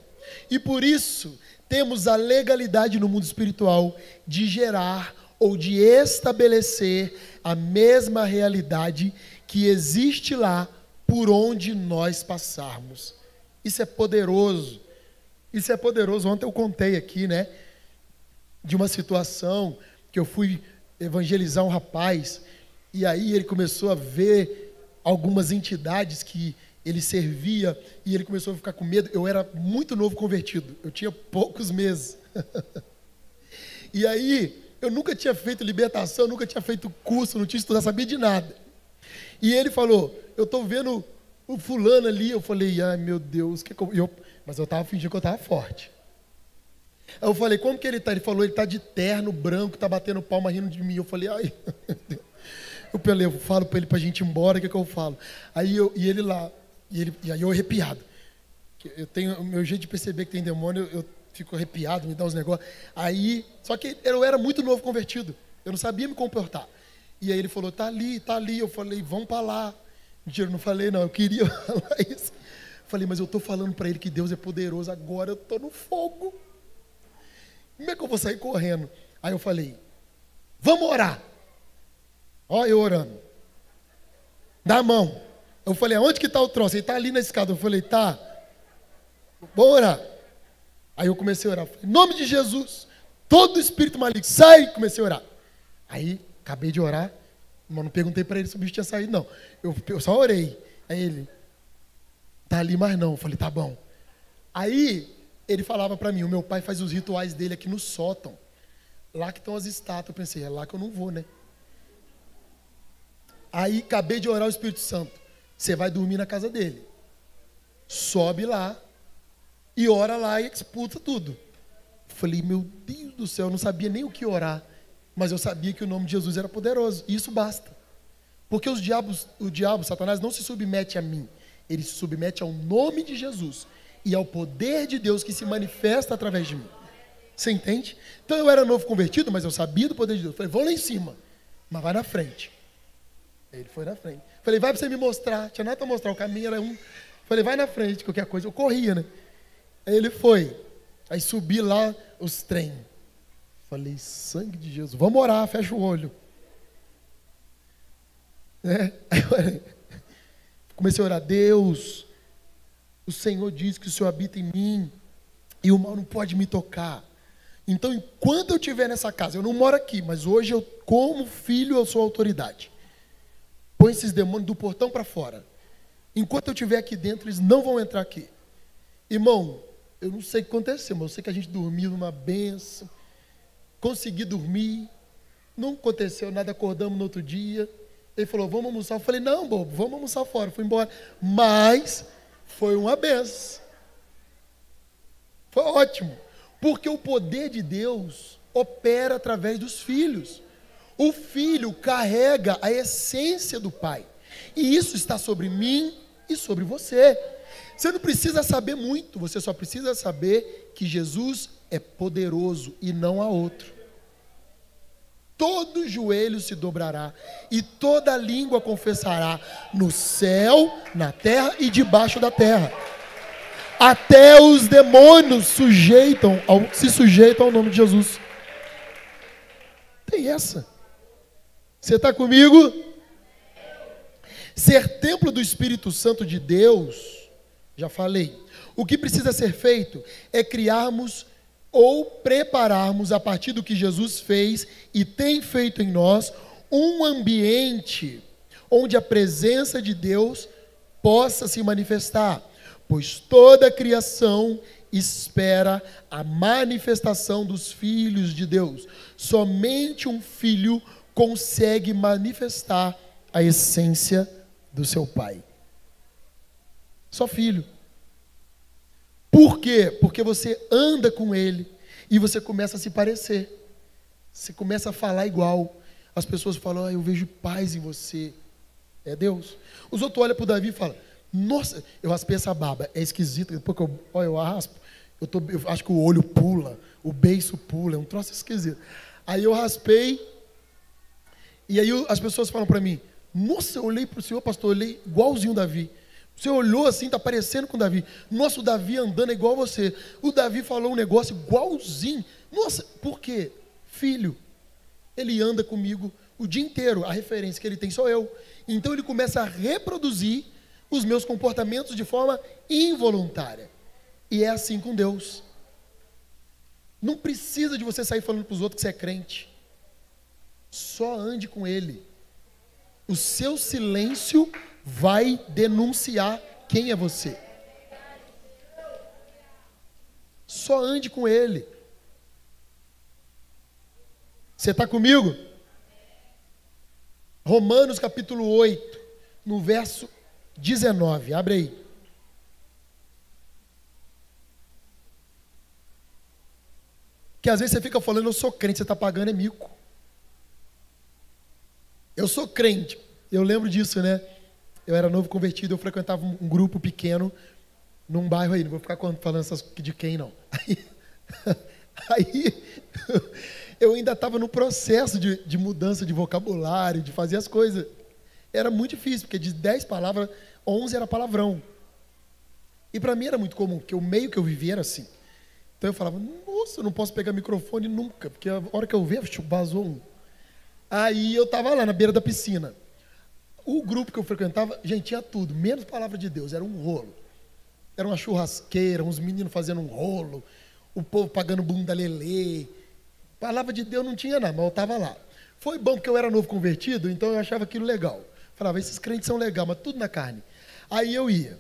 Speaker 1: E por isso temos a legalidade no mundo espiritual de gerar ou de estabelecer a mesma realidade que existe lá por onde nós passarmos. Isso é poderoso. Isso é poderoso. Ontem eu contei aqui, né, de uma situação que eu fui evangelizar um rapaz, e aí ele começou a ver algumas entidades que ele servia, e ele começou a ficar com medo. Eu era muito novo convertido, eu tinha poucos meses. E aí, eu nunca tinha feito libertação, nunca tinha feito curso, não tinha estudado, sabia de nada. E ele falou, eu estou vendo o fulano ali. Eu falei, ai meu Deus, mas eu estava fingindo que eu estava forte. Aí eu falei, como que ele está? Ele falou, ele está de terno branco, está batendo palma, rindo de mim. Eu falei, ai, meu Deus. Eu falo para ele para a gente ir embora, o que eu falo? Aí ele lá, e aí eu arrepiado. Eu tenho o meu jeito de perceber que tem demônio, eu fico arrepiado, me dá uns negócios. Aí, só que eu era muito novo convertido, eu não sabia me comportar. E aí ele falou, tá ali. Eu falei, vamos para lá. Mentira, eu não falei não, eu queria falar isso. Falei, mas eu estou falando para ele que Deus é poderoso, agora eu estou no fogo. Como é que eu vou sair correndo? Aí eu falei, vamos orar. Ó, eu orando. Dá a mão. Eu falei, aonde que está o troço? Ele está ali na escada. Eu falei, tá. Vamos orar. Aí eu comecei a orar. Falei, em nome de Jesus, todo espírito maligno, sai. Comecei a orar. Aí, acabei de orar, mas não perguntei para ele se o bicho tinha saído, não. Eu só orei. Aí ele, tá ali, mas não. Eu falei, tá bom. Aí, ele falava para mim, o meu pai faz os rituais dele aqui no sótão. Lá que estão as estátuas. Eu pensei, é lá que eu não vou, né? Aí, acabei de orar o Espírito Santo. Você vai dormir na casa dele. Sobe lá e ora lá e expulsa tudo. Falei, meu Deus do céu, eu não sabia nem o que orar. Mas eu sabia que o nome de Jesus era poderoso. E isso basta. Porque o diabo, Satanás, não se submete a mim. Ele se submete ao nome de Jesus. E ao poder de Deus que se manifesta através de mim. Você entende? Então eu era novo convertido, mas eu sabia do poder de Deus. Falei, vou lá em cima, mas vai na frente. Ele foi na frente. Falei, vai para você me mostrar. Tinha nada para mostrar, o caminho era um. Falei, vai na frente, qualquer coisa. Eu corria, né? Aí ele foi. Aí subi lá os trem. Falei, sangue de Jesus, vamos orar, fecha o olho. Aí comecei a orar, Deus, o Senhor diz que o Senhor habita em mim e o mal não pode me tocar. Então, enquanto eu estiver nessa casa, eu não moro aqui, mas hoje eu, como filho, eu sou autoridade. Põe esses demônios do portão para fora. Enquanto eu estiver aqui dentro, eles não vão entrar aqui. Irmão, eu não sei o que aconteceu, mas eu sei que a gente dormiu numa benção. Consegui dormir. Não aconteceu nada, acordamos no outro dia. Ele falou, vamos almoçar. Eu falei, não, bobo, vamos almoçar fora. Fui embora. Mas foi uma benção. Foi ótimo. Porque o poder de Deus opera através dos filhos. O filho carrega a essência do pai. E isso está sobre mim e sobre você. Você não precisa saber muito, você só precisa saber que Jesus é poderoso e não há outro. Todo joelho se dobrará e toda língua confessará no céu, na terra e debaixo da terra. Até os demônios se sujeitam ao nome de Jesus. Tem essa. Você está comigo? Ser templo do Espírito Santo de Deus, já falei. O que precisa ser feito é criarmos ou prepararmos, a partir do que Jesus fez e tem feito em nós, um ambiente onde a presença de Deus possa se manifestar. Pois toda a criação espera a manifestação dos filhos de Deus. Somente um filho consegue manifestar a essência do seu pai. Só filho. Por quê? Porque você anda com ele e você começa a se parecer. Você começa a falar igual. As pessoas falam, eu vejo paz em você. É Deus. Os outros olham para o Davi e falam, nossa, eu raspei essa barba, é esquisito. Depois que eu raspo, eu acho que o olho pula, o beiço pula, é um troço esquisito. Aí eu raspei, e aí as pessoas falam para mim, nossa, eu olhei para o senhor, pastor, eu olhei igualzinho o Davi. O senhor olhou assim, está parecendo com o Davi. Nossa, o Davi andando é igual a você. O Davi falou um negócio igualzinho. Nossa, por quê? Filho, ele anda comigo o dia inteiro, a referência que ele tem sou eu. Então ele começa a reproduzir os meus comportamentos de forma involuntária. E é assim com Deus. Não precisa de você sair falando para os outros que você é crente. Só ande com Ele. O seu silêncio vai denunciar quem é você. Só ande com Ele. Você está comigo? Romanos capítulo 8, no verso 19. Abre aí. Que às vezes você fica falando, eu sou crente, você está pagando é mico. Eu sou crente. Eu lembro disso, né? Eu era novo convertido, eu frequentava um grupo pequeno num bairro aí. Não vou ficar falando essas de quem, não. Aí eu ainda estava no processo de mudança de vocabulário, de fazer as coisas. Era muito difícil, porque de 10 palavras, 11 era palavrão. E para mim era muito comum, porque o meio que eu vivia era assim. Então eu falava, nossa, eu não posso pegar microfone nunca, porque a hora que eu ver, vazou um. Aí eu estava lá na beira da piscina. O grupo que eu frequentava, gente, tinha tudo, menos palavra de Deus, era um rolo. Era uma churrasqueira, uns meninos fazendo um rolo, o povo pagando bunda lelê. Palavra de Deus não tinha nada, mas eu estava lá. Foi bom porque eu era novo convertido, então eu achava aquilo legal. Falava, esses crentes são legais, mas tudo na carne. Aí eu ia.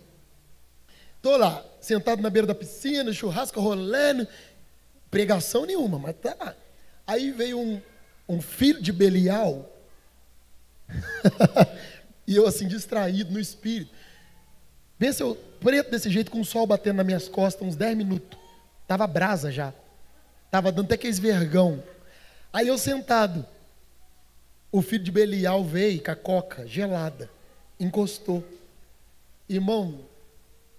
Speaker 1: Estou lá, sentado na beira da piscina, churrasco rolando, pregação nenhuma, mas tá lá. Aí veio um filho de Belial, e eu assim, distraído no espírito. Pensa eu, preto desse jeito, com o sol batendo nas minhas costas, uns 10 minutos. Tava brasa já. Tava dando até aqueles vergão. Aí eu sentado. O filho de Belial veio com a coca gelada. Encostou. Irmão,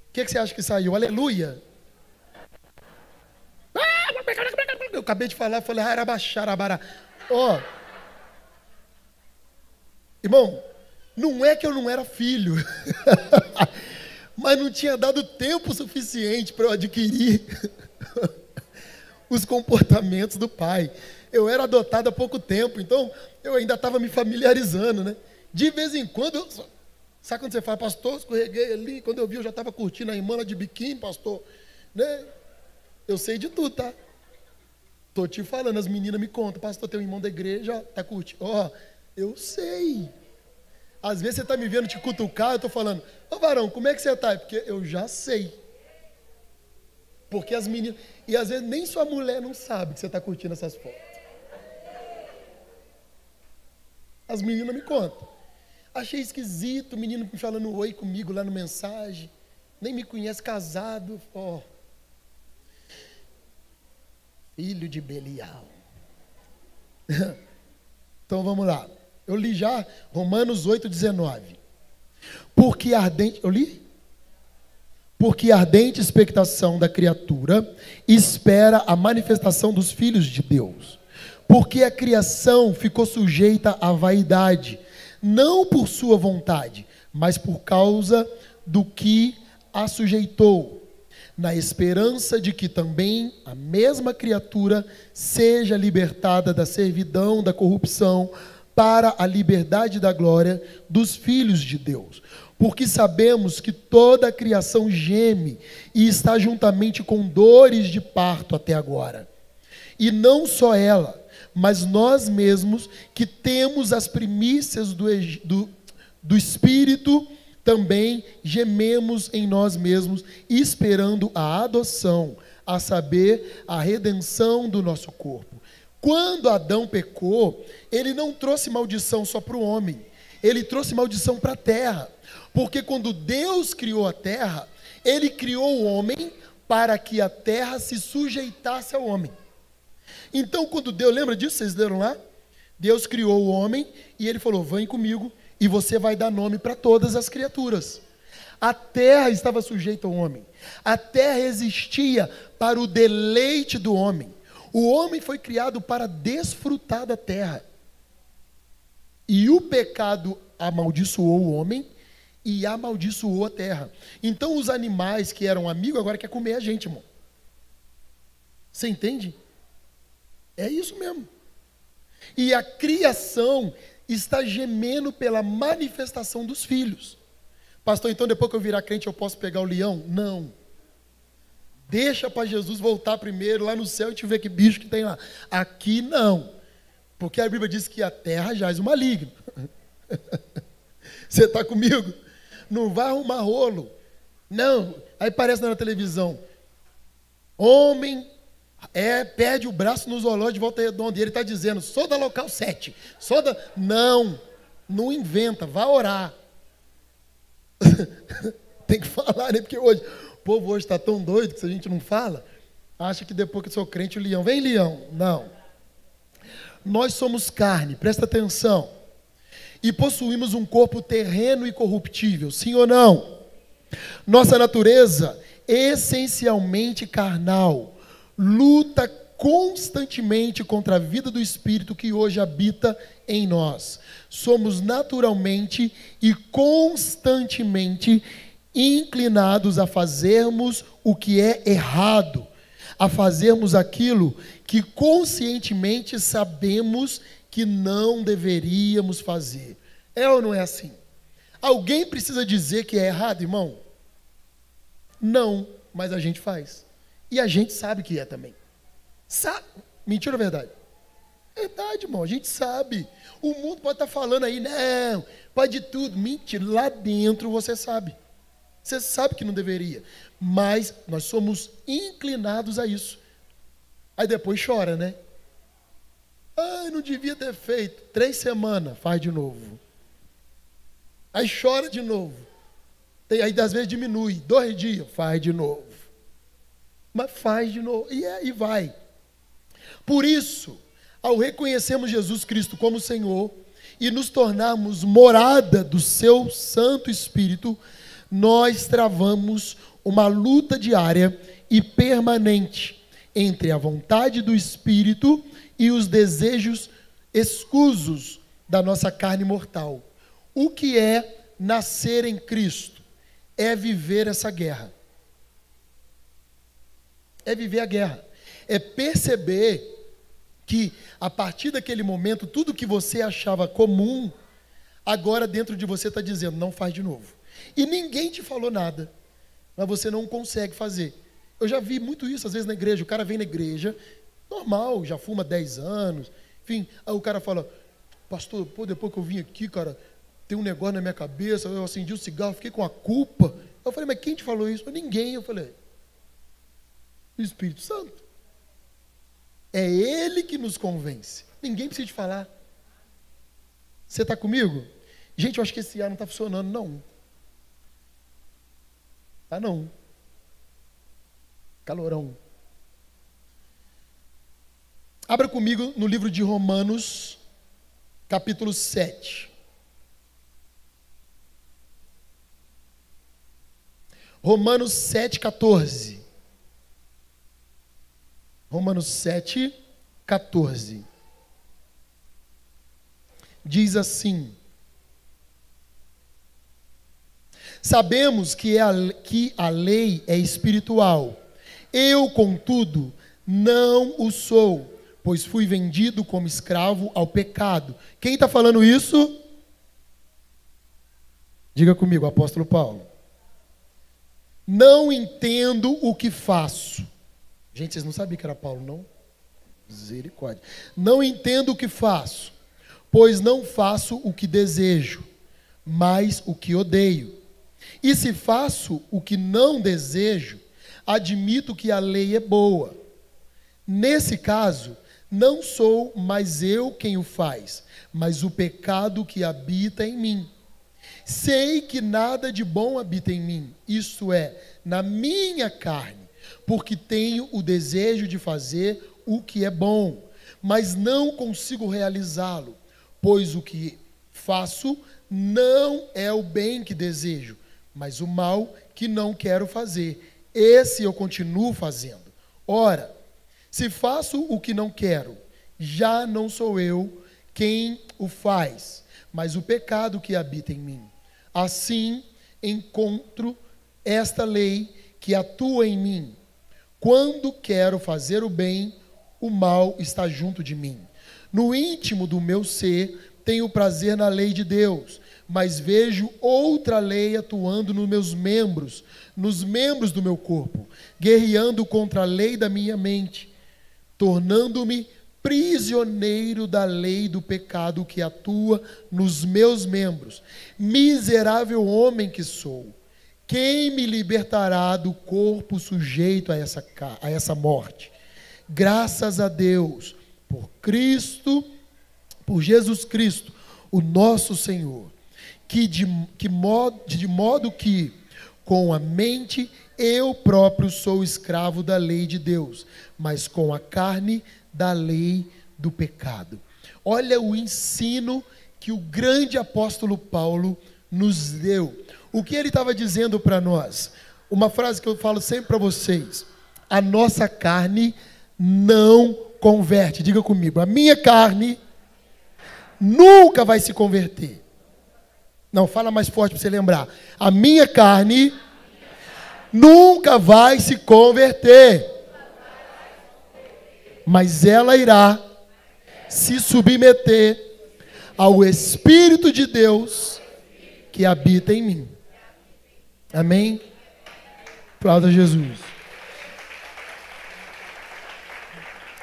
Speaker 1: o que você acha que saiu? Aleluia! Eu acabei de falar, falei, arabaxarabara. Ó, irmão, não é que eu não era filho, mas não tinha dado tempo suficiente para eu adquirir os comportamentos do pai. Eu era adotado há pouco tempo, então eu ainda estava me familiarizando, né? De vez em quando, sabe quando você fala, pastor, escorreguei ali, quando eu vi eu já estava curtindo a irmã de biquíni, pastor, né? Eu sei de tudo, tá? Tô te falando, as meninas me contam, pastor, tem um irmão da igreja, tá curtindo. Ó, eu sei. Às vezes você tá me vendo te cutucar, eu tô falando, ô varão, como é que você tá? É porque eu já sei. Porque as meninas, e às vezes nem sua mulher não sabe que você tá curtindo essas fotos. As meninas me contam. Achei esquisito, o menino me falando oi comigo lá no mensagem. Nem me conhece, casado. Ó. Filho de Belial. Então vamos lá. Eu li já Romanos 8,19. Porque ardente. Eu li? Porque ardente expectação da criatura espera a manifestação dos filhos de Deus. Porque a criação ficou sujeita à vaidade, não por sua vontade, mas por causa do que a sujeitou, na esperança de que também a mesma criatura seja libertada da servidão, da corrupção, para a liberdade da glória dos filhos de Deus. Porque sabemos que toda a criação geme e está juntamente com dores de parto até agora. E não só ela, mas nós mesmos que temos as primícias do Espírito, também gememos em nós mesmos, esperando a adoção, a saber, a redenção do nosso corpo. Quando Adão pecou, ele não trouxe maldição só para o homem, ele trouxe maldição para a terra. Porque quando Deus criou a terra, ele criou o homem para que a terra se sujeitasse ao homem. Então, quando Deus, lembra disso? Vocês leram lá? Deus criou o homem e ele falou, vem comigo e você vai dar nome para todas as criaturas. A terra estava sujeita ao homem. A terra existia para o deleite do homem. O homem foi criado para desfrutar da terra. E o pecado amaldiçoou o homem e amaldiçoou a terra. Então os animais que eram amigos agora querem comer a gente, irmão. Você entende? É isso mesmo. E a criação está gemendo pela manifestação dos filhos. Pastor, então depois que eu virar crente eu posso pegar o leão? Não. Deixa para Jesus voltar primeiro lá no céu e te ver que bicho que tem lá. Aqui não. Porque a Bíblia diz que a terra jaz o maligno. Você está comigo? Não vai arrumar rolo. Não. Aí aparece na televisão. Homem perde o braço no zoológico de Volta Redonda. E ele está dizendo, sou da local 7. Não inventa, vá orar. Tem que falar, né? Porque hoje, o povo hoje está tão doido que se a gente não fala, acha que depois que eu sou crente, o leão, vem leão. Não. Nós somos carne, presta atenção. E possuímos um corpo terreno e corruptível, sim ou não? Nossa natureza, essencialmente carnal, luta constantemente contra a vida do Espírito que hoje habita em nós. Somos naturalmente e constantemente inclinados a fazermos o que é errado, a fazermos aquilo que conscientemente sabemos que não deveríamos fazer. É ou não é assim? Alguém precisa dizer que é errado, irmão? Não, mas a gente faz. E a gente sabe que é também. Sabe? Mentira ou verdade? Verdade, irmão, a gente sabe. O mundo pode estar falando aí, não, pode tudo. Mentira, lá dentro você sabe. Você sabe que não deveria. Mas nós somos inclinados a isso. Aí depois chora, né? Ai, não devia ter feito. 3 semanas, faz de novo. Aí chora de novo. Aí às vezes diminui. 2 dias, faz de novo. Mas faz de novo. E vai. Por isso, ao reconhecermos Jesus Cristo como Senhor e nos tornarmos morada do seu Santo Espírito, nós travamos uma luta diária e permanente entre a vontade do Espírito e os desejos escusos da nossa carne mortal. O que é nascer em Cristo? É viver essa guerra. É viver a guerra. É perceber que, a partir daquele momento, tudo que você achava comum, agora dentro de você está dizendo, não faz de novo. E ninguém te falou nada, mas você não consegue fazer. Eu já vi muito isso, às vezes, na igreja. O cara vem na igreja, normal, já fuma 10 anos, enfim. Aí o cara fala, pastor, depois que eu vim aqui, cara, tem um negócio na minha cabeça, eu acendi um cigarro, fiquei com a culpa. Eu falei, mas quem te falou isso? Ninguém. Eu falei, o Espírito Santo. É Ele que nos convence. Ninguém precisa te falar. Você está comigo? Gente, eu acho que esse ar não está funcionando, não. Ah, não. Calorão. Abra comigo no livro de Romanos, capítulo 7. Romanos 7,14. Romanos 7,14. Diz assim: sabemos que a lei é espiritual. Eu, contudo, não o sou, pois fui vendido como escravo ao pecado. Quem está falando isso? Diga comigo, apóstolo Paulo. Não entendo o que faço. Gente, vocês não sabiam que era Paulo, não? Misericórdia. Não entendo o que faço, pois não faço o que desejo, mas o que odeio. E se faço o que não desejo, admito que a lei é boa. Nesse caso, não sou mais eu quem o faz, mas o pecado que habita em mim. Sei que nada de bom habita em mim, isto é, na minha carne, porque tenho o desejo de fazer o que é bom, mas não consigo realizá-lo, pois o que faço não é o bem que desejo, mas o mal que não quero fazer. Esse eu continuo fazendo. Ora, se faço o que não quero, já não sou eu quem o faz, mas o pecado que habita em mim. Assim, encontro esta lei que atua em mim. Quando quero fazer o bem, o mal está junto de mim. No íntimo do meu ser, tenho prazer na lei de Deus, mas vejo outra lei atuando nos membros do meu corpo, guerreando contra a lei da minha mente, tornando-me prisioneiro da lei do pecado que atua nos meus membros. Miserável homem que sou, quem me libertará do corpo sujeito a essa morte? Graças a Deus, por Jesus Cristo, o nosso Senhor, de modo que, com a mente, eu próprio sou escravo da lei de Deus, mas com a carne, da lei do pecado. Olha o ensino que o grande apóstolo Paulo nos deu. O que ele estava dizendo para nós? Uma frase que eu falo sempre para vocês: a nossa carne não converte. Diga comigo, a minha carne nunca vai se converter. Não, fala mais forte para você lembrar. A minha carne nunca vai se converter, mas ela irá se submeter ao Espírito de Deus que habita em mim. Amém? Aplauda a Jesus.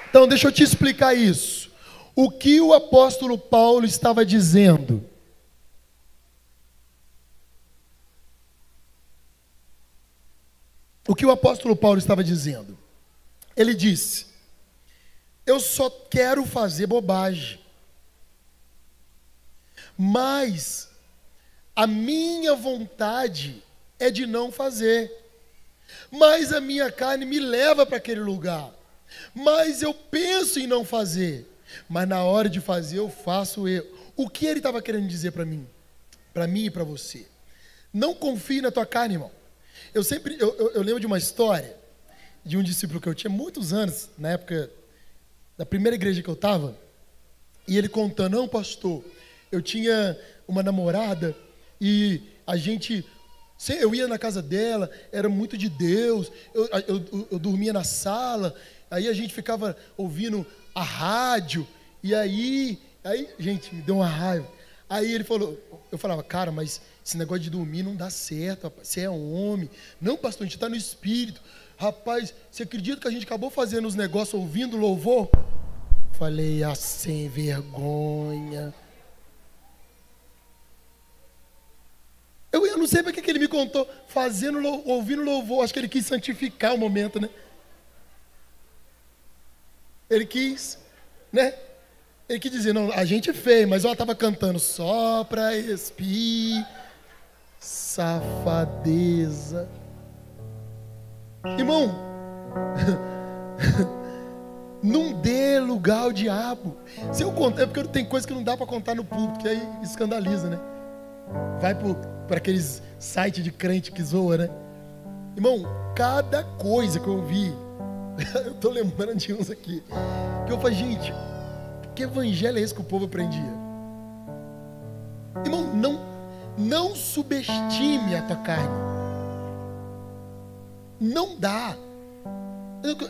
Speaker 1: Então, deixa eu te explicar isso. O que o apóstolo Paulo estava dizendo? O que o apóstolo Paulo estava dizendo? Ele disse: eu só quero fazer bobagem, mas a minha vontade é de não fazer, mas a minha carne me leva para aquele lugar, mas eu penso em não fazer, mas na hora de fazer eu faço eu. O que ele estava querendo dizer para mim e para você? Não confie na tua carne, irmão. Eu lembro de uma história de um discípulo que eu tinha muitos anos, na época da primeira igreja que eu estava, e ele contando: não, pastor, eu tinha uma namorada e eu ia na casa dela, era muito de Deus, eu dormia na sala, aí a gente ficava ouvindo a rádio, e aí, gente, me deu uma raiva. Aí ele falou, eu falava: cara, mas esse negócio de dormir não dá certo, rapaz, você é homem. Não, pastor, a gente está no espírito. Rapaz, você acredita que a gente acabou fazendo os negócios ouvindo louvor? Falei: sem vergonha. Eu não sei para que ele me contou, ouvindo louvor. Acho que ele quis santificar o momento, né? Ele quis, né? Ele quis dizer: não, a gente fez, mas ela estava cantando só para expir. Safadeza. Irmão, não dê lugar ao diabo. Se eu contar, é porque tem coisa que não dá para contar no público, que aí escandaliza, né? Vai para aqueles sites de crente que zoa, né? Irmão, cada coisa que eu vi, eu tô lembrando de uns aqui, que eu falei: gente, que evangelho é esse que o povo aprendia? Irmão, não subestime a tua carne. Não dá.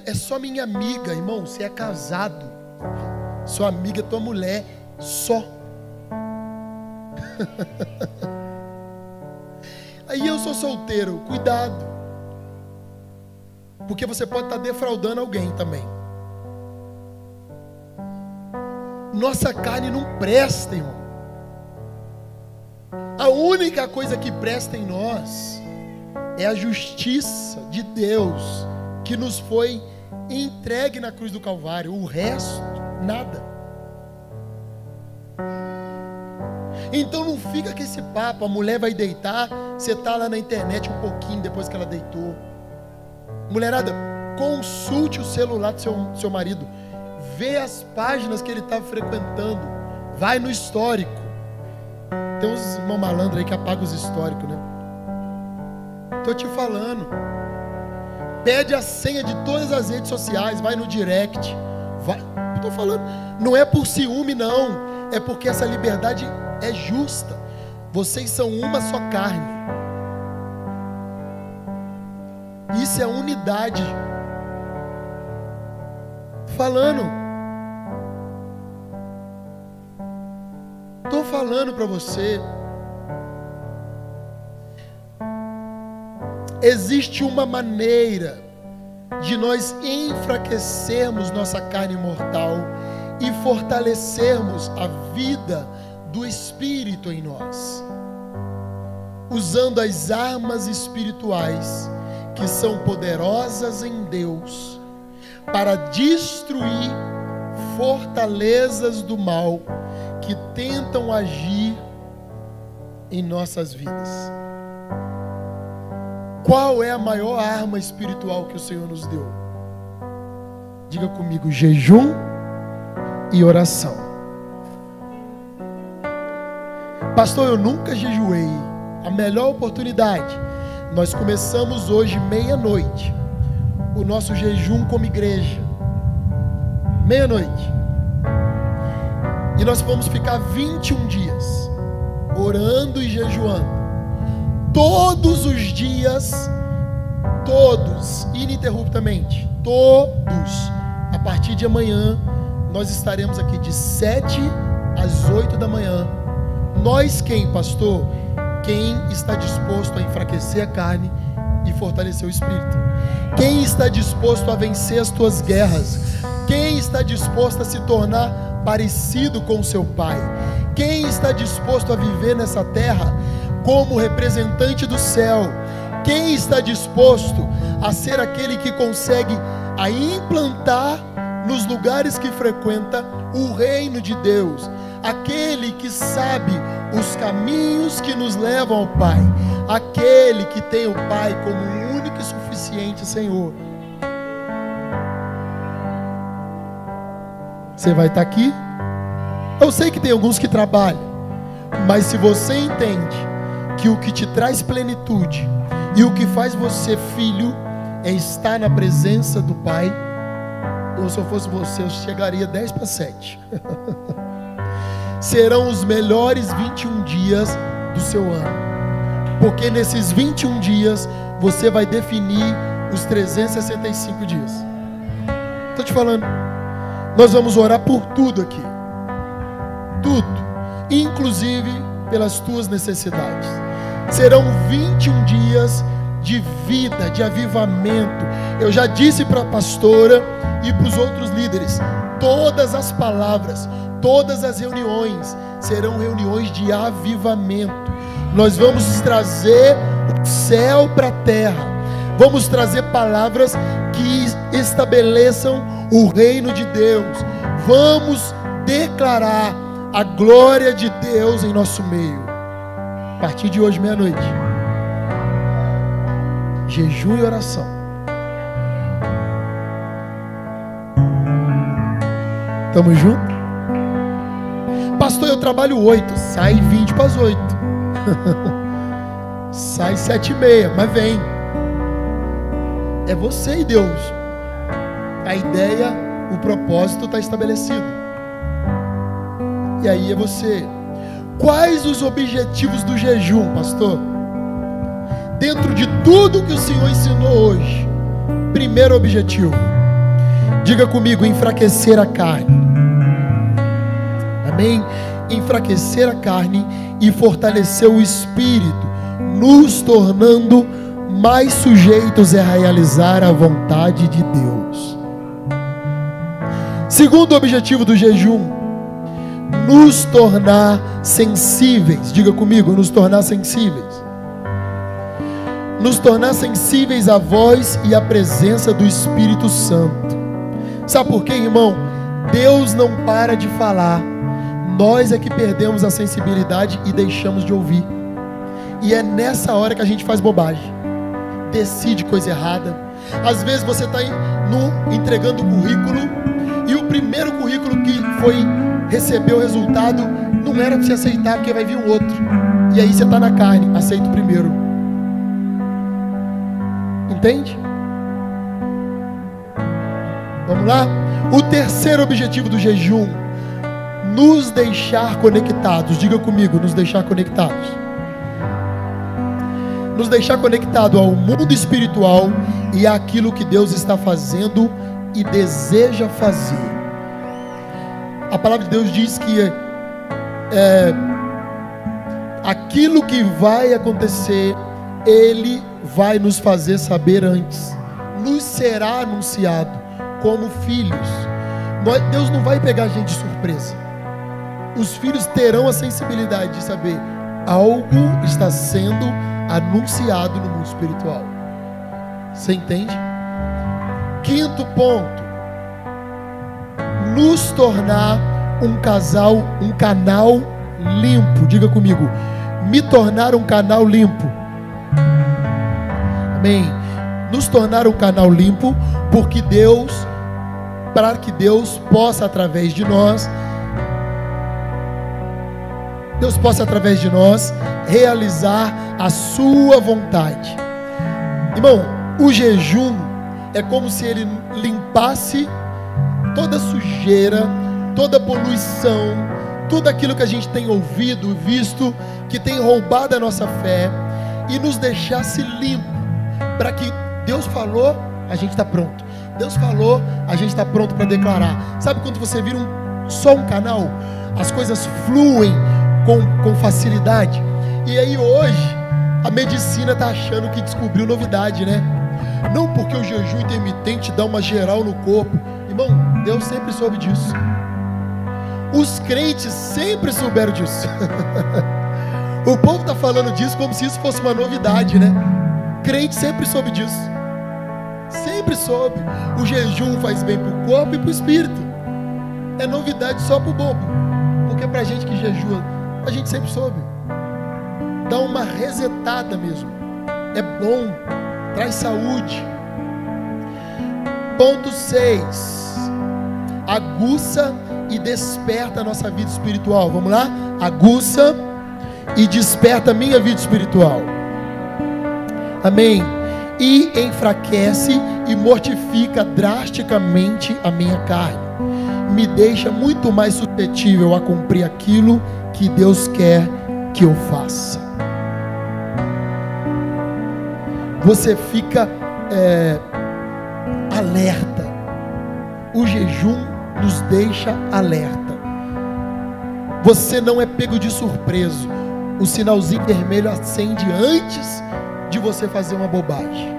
Speaker 1: É só minha amiga, irmão. Você é casado, sua amiga é tua mulher, só. Aí eu sou solteiro, cuidado, porque você pode estar defraudando alguém também. Nossa carne não presta, irmão. A única coisa que presta em nós é a justiça de Deus que nos foi entregue na cruz do Calvário. O resto, nada. Então não fica com esse papo: a mulher vai deitar, você está lá na internet um pouquinho depois que ela deitou. Mulherada, consulte o celular do seu marido, vê as páginas que ele está frequentando, vai no histórico. Tem uns irmãos malandros aí que apagam os históricos, né? Estou te falando. Pede a senha de todas as redes sociais, vai no direct. Estou falando, não é por ciúme, não. É porque essa liberdade é justa. Vocês são uma só carne. Isso é unidade. Estou falando para você. existe uma maneira de nós enfraquecermos nossa carne mortal e fortalecermos a vida do Espírito em nós, usando as armas espirituais que são poderosas em Deus para destruir fortalezas do mal que tentam agir em nossas vidas. Qual é a maior arma espiritual que o Senhor nos deu? Diga comigo: jejum e oração. Pastor, eu nunca jejuei. A melhor oportunidade. Nós começamos hoje meia-noite o nosso jejum como igreja. Meia-noite. E nós vamos ficar 21 dias orando e jejuando. Todos os dias, todos, ininterruptamente, todos, a partir de amanhã, nós estaremos aqui de 7 às 8 da manhã. Nós quem, pastor? Quem está disposto a enfraquecer a carne e fortalecer o espírito. Quem está disposto a vencer as tuas guerras. Quem está disposto a se tornar parecido com o seu pai. Quem está disposto a viver nessa terra como representante do céu. Quem está disposto a ser aquele que consegue a implantar nos lugares que frequenta o reino de Deus. Aquele que sabe os caminhos que nos levam ao Pai. Aquele que tem o Pai como único e suficiente Senhor. Você vai estar aqui? Eu sei que tem alguns que trabalham, mas se você entende que o que te traz plenitude e o que faz você filho é estar na presença do Pai, ou se eu fosse você, eu chegaria 10 para 7. Serão os melhores 21 dias do seu ano, porque nesses 21 dias você vai definir os 365 dias. Estou te falando, nós vamos orar por tudo aqui, tudo, inclusive pelas tuas necessidades. Serão 21 dias de vida, de avivamento. Eu já disse para a pastora e para os outros líderes, todas as palavras, todas as reuniões serão reuniões de avivamento. Nós vamos trazer o céu para a terra. Vamos trazer palavras que estabeleçam o reino de Deus. Vamos declarar a glória de Deus em nosso meio. A partir de hoje, meia-noite, jejum e oração. Tamo junto? Pastor, eu trabalho 8. Sai 20 para as 8. Sai 7:30, mas vem. É você e Deus. A ideia, o propósito está estabelecido. E aí é você. Quais os objetivos do jejum, pastor? Dentro de tudo que o Senhor ensinou hoje, primeiro objetivo, diga comigo, enfraquecer a carne. Amém? Enfraquecer a carne e fortalecer o espírito, nos tornando mais sujeitos a realizar a vontade de Deus. Segundo objetivo do jejum, nos tornar sensíveis. Diga comigo, nos tornar sensíveis. Nos tornar sensíveis à voz e à presença do Espírito Santo. Sabe por quê, irmão? Deus não para de falar. Nós é que perdemos a sensibilidade e deixamos de ouvir. E é nessa hora que a gente faz bobagem. Decide coisa errada. Às vezes você está entregando o currículo e o primeiro currículo que recebeu o resultado não era para você aceitar, porque vai vir um outro. E aí você está na carne, aceita o primeiro. Entende? Vamos lá? O terceiro objetivo do jejum, nos deixar conectados. Diga comigo, nos deixar conectados. Nos deixar conectado ao mundo espiritual e àquilo que Deus está fazendo e deseja fazer. A palavra de Deus diz que aquilo que vai acontecer Ele vai nos fazer saber antes, nos será anunciado como filhos. Deus não vai pegar a gente de surpresa. Os filhos terão a sensibilidade de saber: algo está sendo anunciado no mundo espiritual. Você entende? Quinto ponto: nos tornar um canal limpo. Diga comigo: me tornar um canal limpo. Amém. Nos tornar um canal limpo, porque para que Deus possa através de nós realizar a sua vontade. Irmão, o jejum é como se ele limpasse toda sujeira, toda poluição, tudo aquilo que a gente tem ouvido, visto, que tem roubado a nossa fé, e nos deixasse limpo, para que Deus falou, a gente está pronto. Deus falou, a gente está pronto para declarar. Sabe quando você vira só um canal? As coisas fluem com facilidade. E aí hoje a medicina está achando que descobriu novidade, né? Não porque o jejum intermitente dá uma geral no corpo. Irmão, Deus sempre soube disso. Os crentes sempre souberam disso. O povo está falando disso como se isso fosse uma novidade, né? Crente sempre soube disso. Sempre soube. O jejum faz bem para o corpo e para o espírito. É novidade só para o bobo, porque para a gente que jejua, a gente sempre soube. Dá uma resetada mesmo. É bom, traz saúde. Ponto 6: aguça e desperta a nossa vida espiritual. Vamos lá? Aguça e desperta a minha vida espiritual. Amém. E enfraquece e mortifica drasticamente a minha carne. Me deixa muito mais suscetível a cumprir aquilo que Deus quer que eu faça. Você fica alerta. O jejum nos deixa alerta. Você não é pego de surpresa. O sinalzinho vermelho acende antes de você fazer uma bobagem.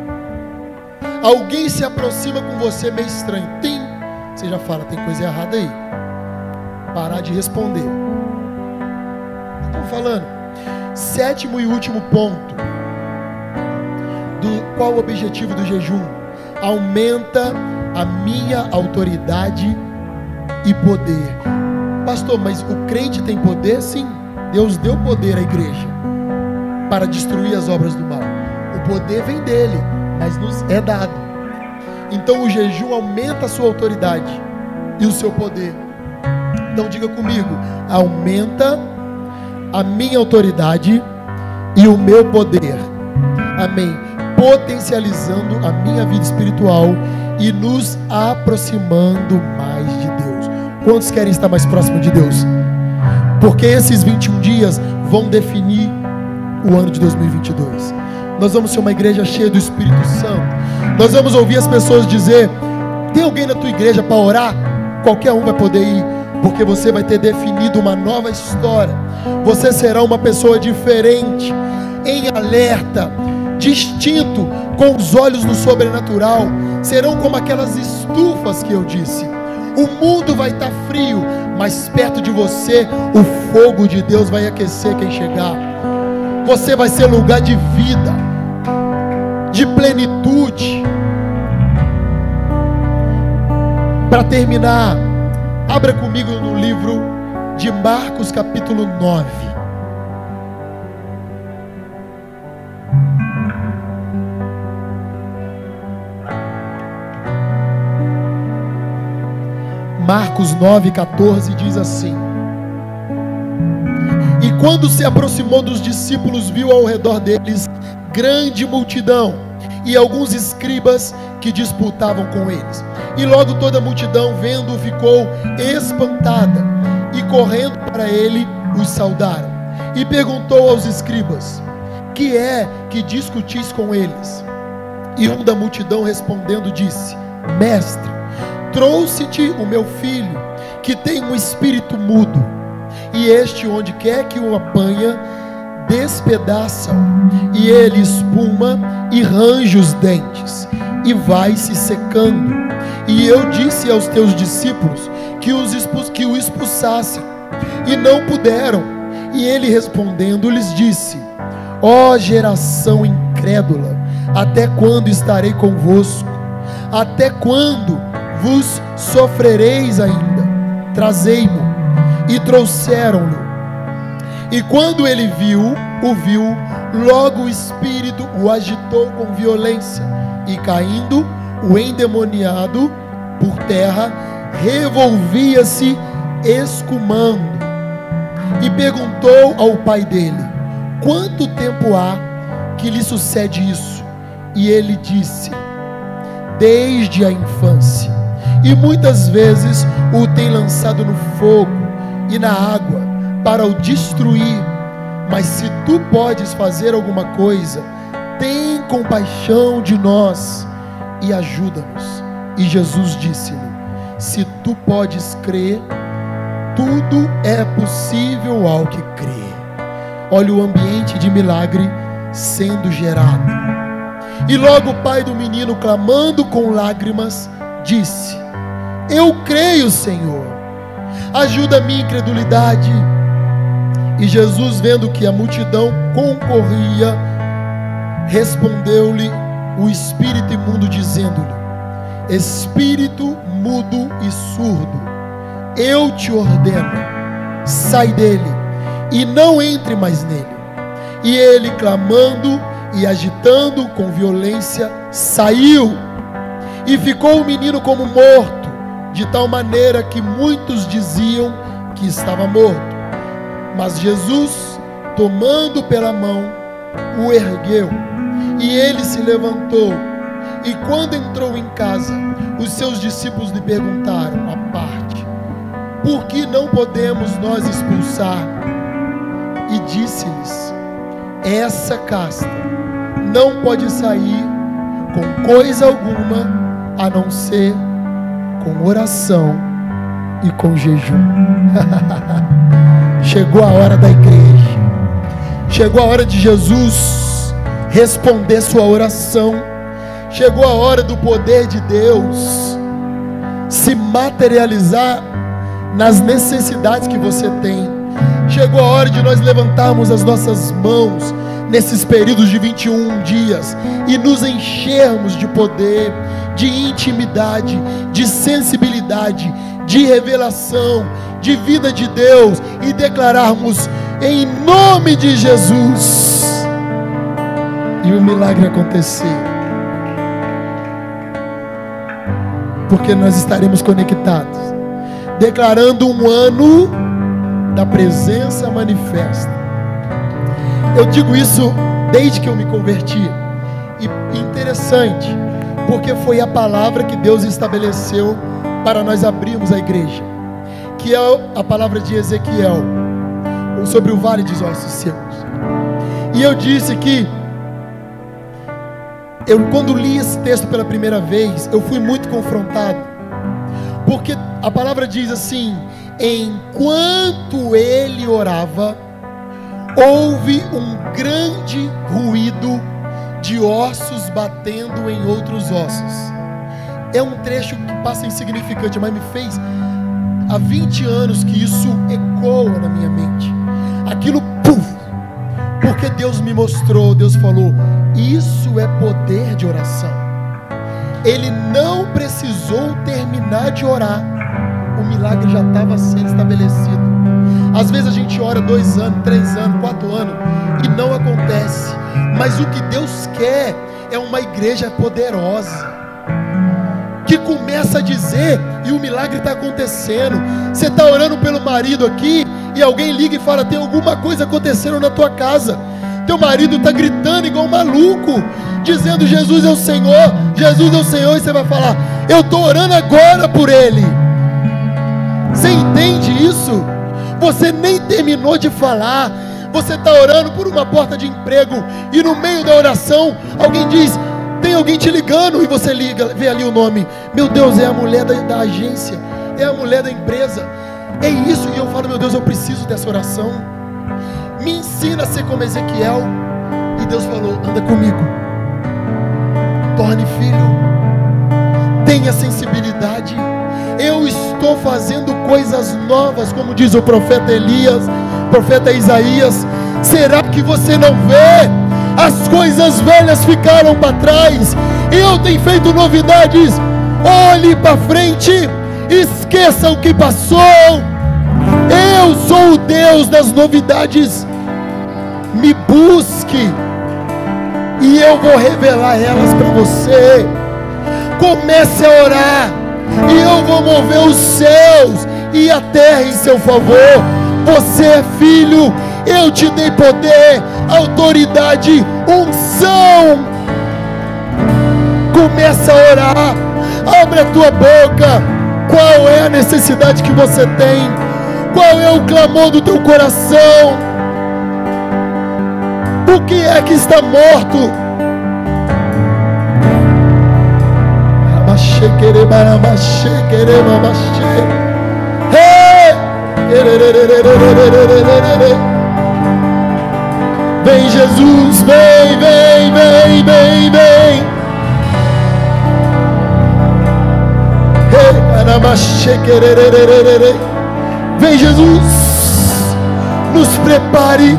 Speaker 1: Alguém se aproxima com você meio estranho. Você já fala: tem coisa errada aí. Parar de responder. Estou falando. 7º e último ponto. Qual o objetivo do jejum? Aumenta a minha autoridade e poder. Pastor, mas o crente tem poder? Sim. Deus deu poder à igreja para destruir as obras do mal. O poder vem dele, mas nos é dado. Então o jejum aumenta a sua autoridade e o seu poder. Então diga comigo: aumenta a minha autoridade e o meu poder. Amém. Potencializando a minha vida espiritual e nos aproximando mais de Deus. Quantos querem estar mais próximo de Deus? Porque esses 21 dias vão definir o ano de 2022. Nós vamos ser uma igreja cheia do Espírito Santo. Nós vamos ouvir as pessoas dizer: tem alguém na tua igreja para orar? Qualquer um vai poder ir, porque você vai ter definido uma nova história. Você será uma pessoa diferente, em alerta, distinto, com os olhos no sobrenatural. Serão como aquelas estufas que eu disse. O mundo vai estar frio, mas perto de você o fogo de Deus vai aquecer quem chegar. Você vai ser lugar de vida, de plenitude. Para terminar, abra comigo no livro de Marcos capítulo 9. Marcos 9,14 diz assim: e quando se aproximou dos discípulos, viu ao redor deles grande multidão e alguns escribas que disputavam com eles. E logo toda a multidão, vendo-o, ficou espantada, e correndo para ele, os saudaram. E perguntou aos escribas: que é que discutis com eles? E um da multidão respondendo disse: mestre, trouxe-te o meu filho, que tem um espírito mudo, e este, onde quer que o apanha, despedaça-o, e ele espuma e range os dentes, e vai se secando. E eu disse aos teus discípulos que o expulsassem, e não puderam. E ele respondendo lhes disse: ó geração incrédula, até quando estarei convosco? Até quando vos sofrereis ainda? Trazei-mo. E trouxeram-no. E quando ele o viu, logo o espírito o agitou com violência, e caindo, o endemoniado por terra revolvia-se escumando. E perguntou ao pai dele: quanto tempo há que lhe sucede isso? E ele disse: desde a infância, e muitas vezes o tem lançado no fogo e na água para o destruir. Mas se tu podes fazer alguma coisa, tem compaixão de nós e ajuda-nos. E Jesus disse-lhe: se tu podes crer, tudo é possível ao que crê. Olha o ambiente de milagre sendo gerado. E logo o pai do menino, clamando com lágrimas, disse: eu creio, Senhor, ajuda a minha incredulidade. E Jesus, vendo que a multidão concorria, respondeu-lhe o espírito imundo, dizendo-lhe: espírito mudo e surdo, eu te ordeno, sai dele e não entre mais nele. E ele, clamando e agitando com violência, saiu. E ficou o menino como morto, de tal maneira que muitos diziam que estava morto. Mas Jesus, tomando pela mão, o ergueu, e ele se levantou. E quando entrou em casa, os seus discípulos lhe perguntaram à parte: por que não podemos nós expulsar? E disse-lhes: essa casta não pode sair com coisa alguma, a não ser com oração e com jejum. Chegou a hora da igreja, chegou a hora de Jesus responder sua oração, chegou a hora do poder de Deus se materializar nas necessidades que você tem. Chegou a hora de nós levantarmos as nossas mãos nesses períodos de 21 dias e nos enchermos de poder, de intimidade, de sensibilidade, de revelação, de vida de Deus, e declararmos em nome de Jesus, e o milagre acontecer, porque nós estaremos conectados, declarando um ano da presença manifesta. Eu digo isso desde que eu me converti, e interessante, porque foi a palavra que Deus estabeleceu para nós abrirmos a igreja, que é a palavra de Ezequiel, sobre o vale de ossos secos. E eu disse que quando li esse texto pela primeira vez, eu fui muito confrontado, porque a palavra diz assim: enquanto ele orava, houve um grande ruído de ossos batendo em outros ossos. É um trecho que passa insignificante, mas me fez há 20 anos que isso ecoa na minha mente. Aquilo, porque Deus me mostrou, Deus falou: isso é poder de oração. Ele não precisou terminar de orar, o milagre já estava sendo estabelecido. Às vezes a gente ora 2 anos, 3 anos, 4 anos e não acontece, mas o que Deus quer é uma igreja poderosa, que começa a dizer e o milagre está acontecendo. Você está orando pelo marido aqui e alguém liga e fala: tem alguma coisa acontecendo na tua casa. Teu marido está gritando igual um maluco, dizendo: Jesus é o Senhor, Jesus é o Senhor. E você vai falar: eu estou orando agora por ele. Você entende isso? Você nem terminou de falar, você está orando por uma porta de emprego, e no meio da oração alguém diz: tem alguém te ligando, e você liga, vê ali o nome: meu Deus, é a mulher da agência, é a mulher da empresa, é isso. E eu falo: meu Deus, eu preciso dessa oração. Me ensina a ser como Ezequiel. E Deus falou: anda comigo, torne filho, tenha sensibilidade. Eu estou fazendo coisas novas, como diz o profeta Elias, profeta Isaías. Será que você não vê? As coisas velhas ficaram para trás. Eu tenho feito novidades. Olhe para frente, esqueça o que passou. Eu sou o Deus das novidades. Me busque e eu vou revelar elas para você. Comece a orar e eu vou mover os céus e a terra em seu favor. Você é filho, eu te dei poder, autoridade, unção. Começa a orar, abre a tua boca. Qual é a necessidade que você tem? Qual é o clamor do teu coração? O que é que está morto? Vem Jesus, vem, vem, vem, vem, vem. Vem Jesus, nos prepare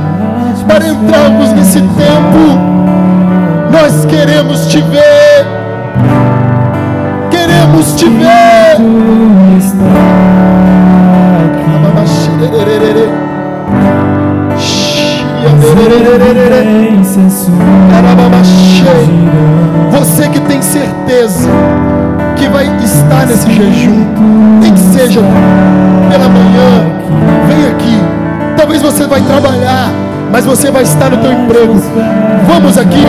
Speaker 1: para entrarmos nesse tempo. Nós queremos te ver, queremos te ver. Você que tem certeza que vai estar nesse jejum, nem que seja pela manhã, vem aqui. Talvez você vai trabalhar, mas você vai estar no teu emprego. Vamos aqui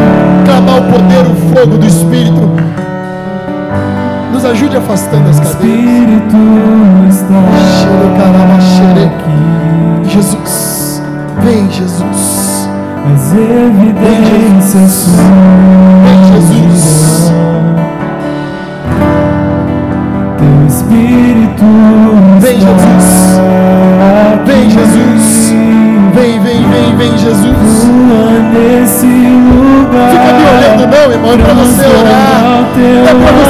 Speaker 1: clamar o poder, o fogo do Espírito. Nos ajude afastando as cadeiras. Jesus, vem Jesus.
Speaker 2: As evidências
Speaker 1: Vem Jesus.
Speaker 2: Teu Espírito
Speaker 1: Vem Jesus. Vem Jesus. Vem, vem, vem, vem Jesus.
Speaker 2: nesse lugar.
Speaker 1: Fica me olhando não, irmão, é para você orar. É para você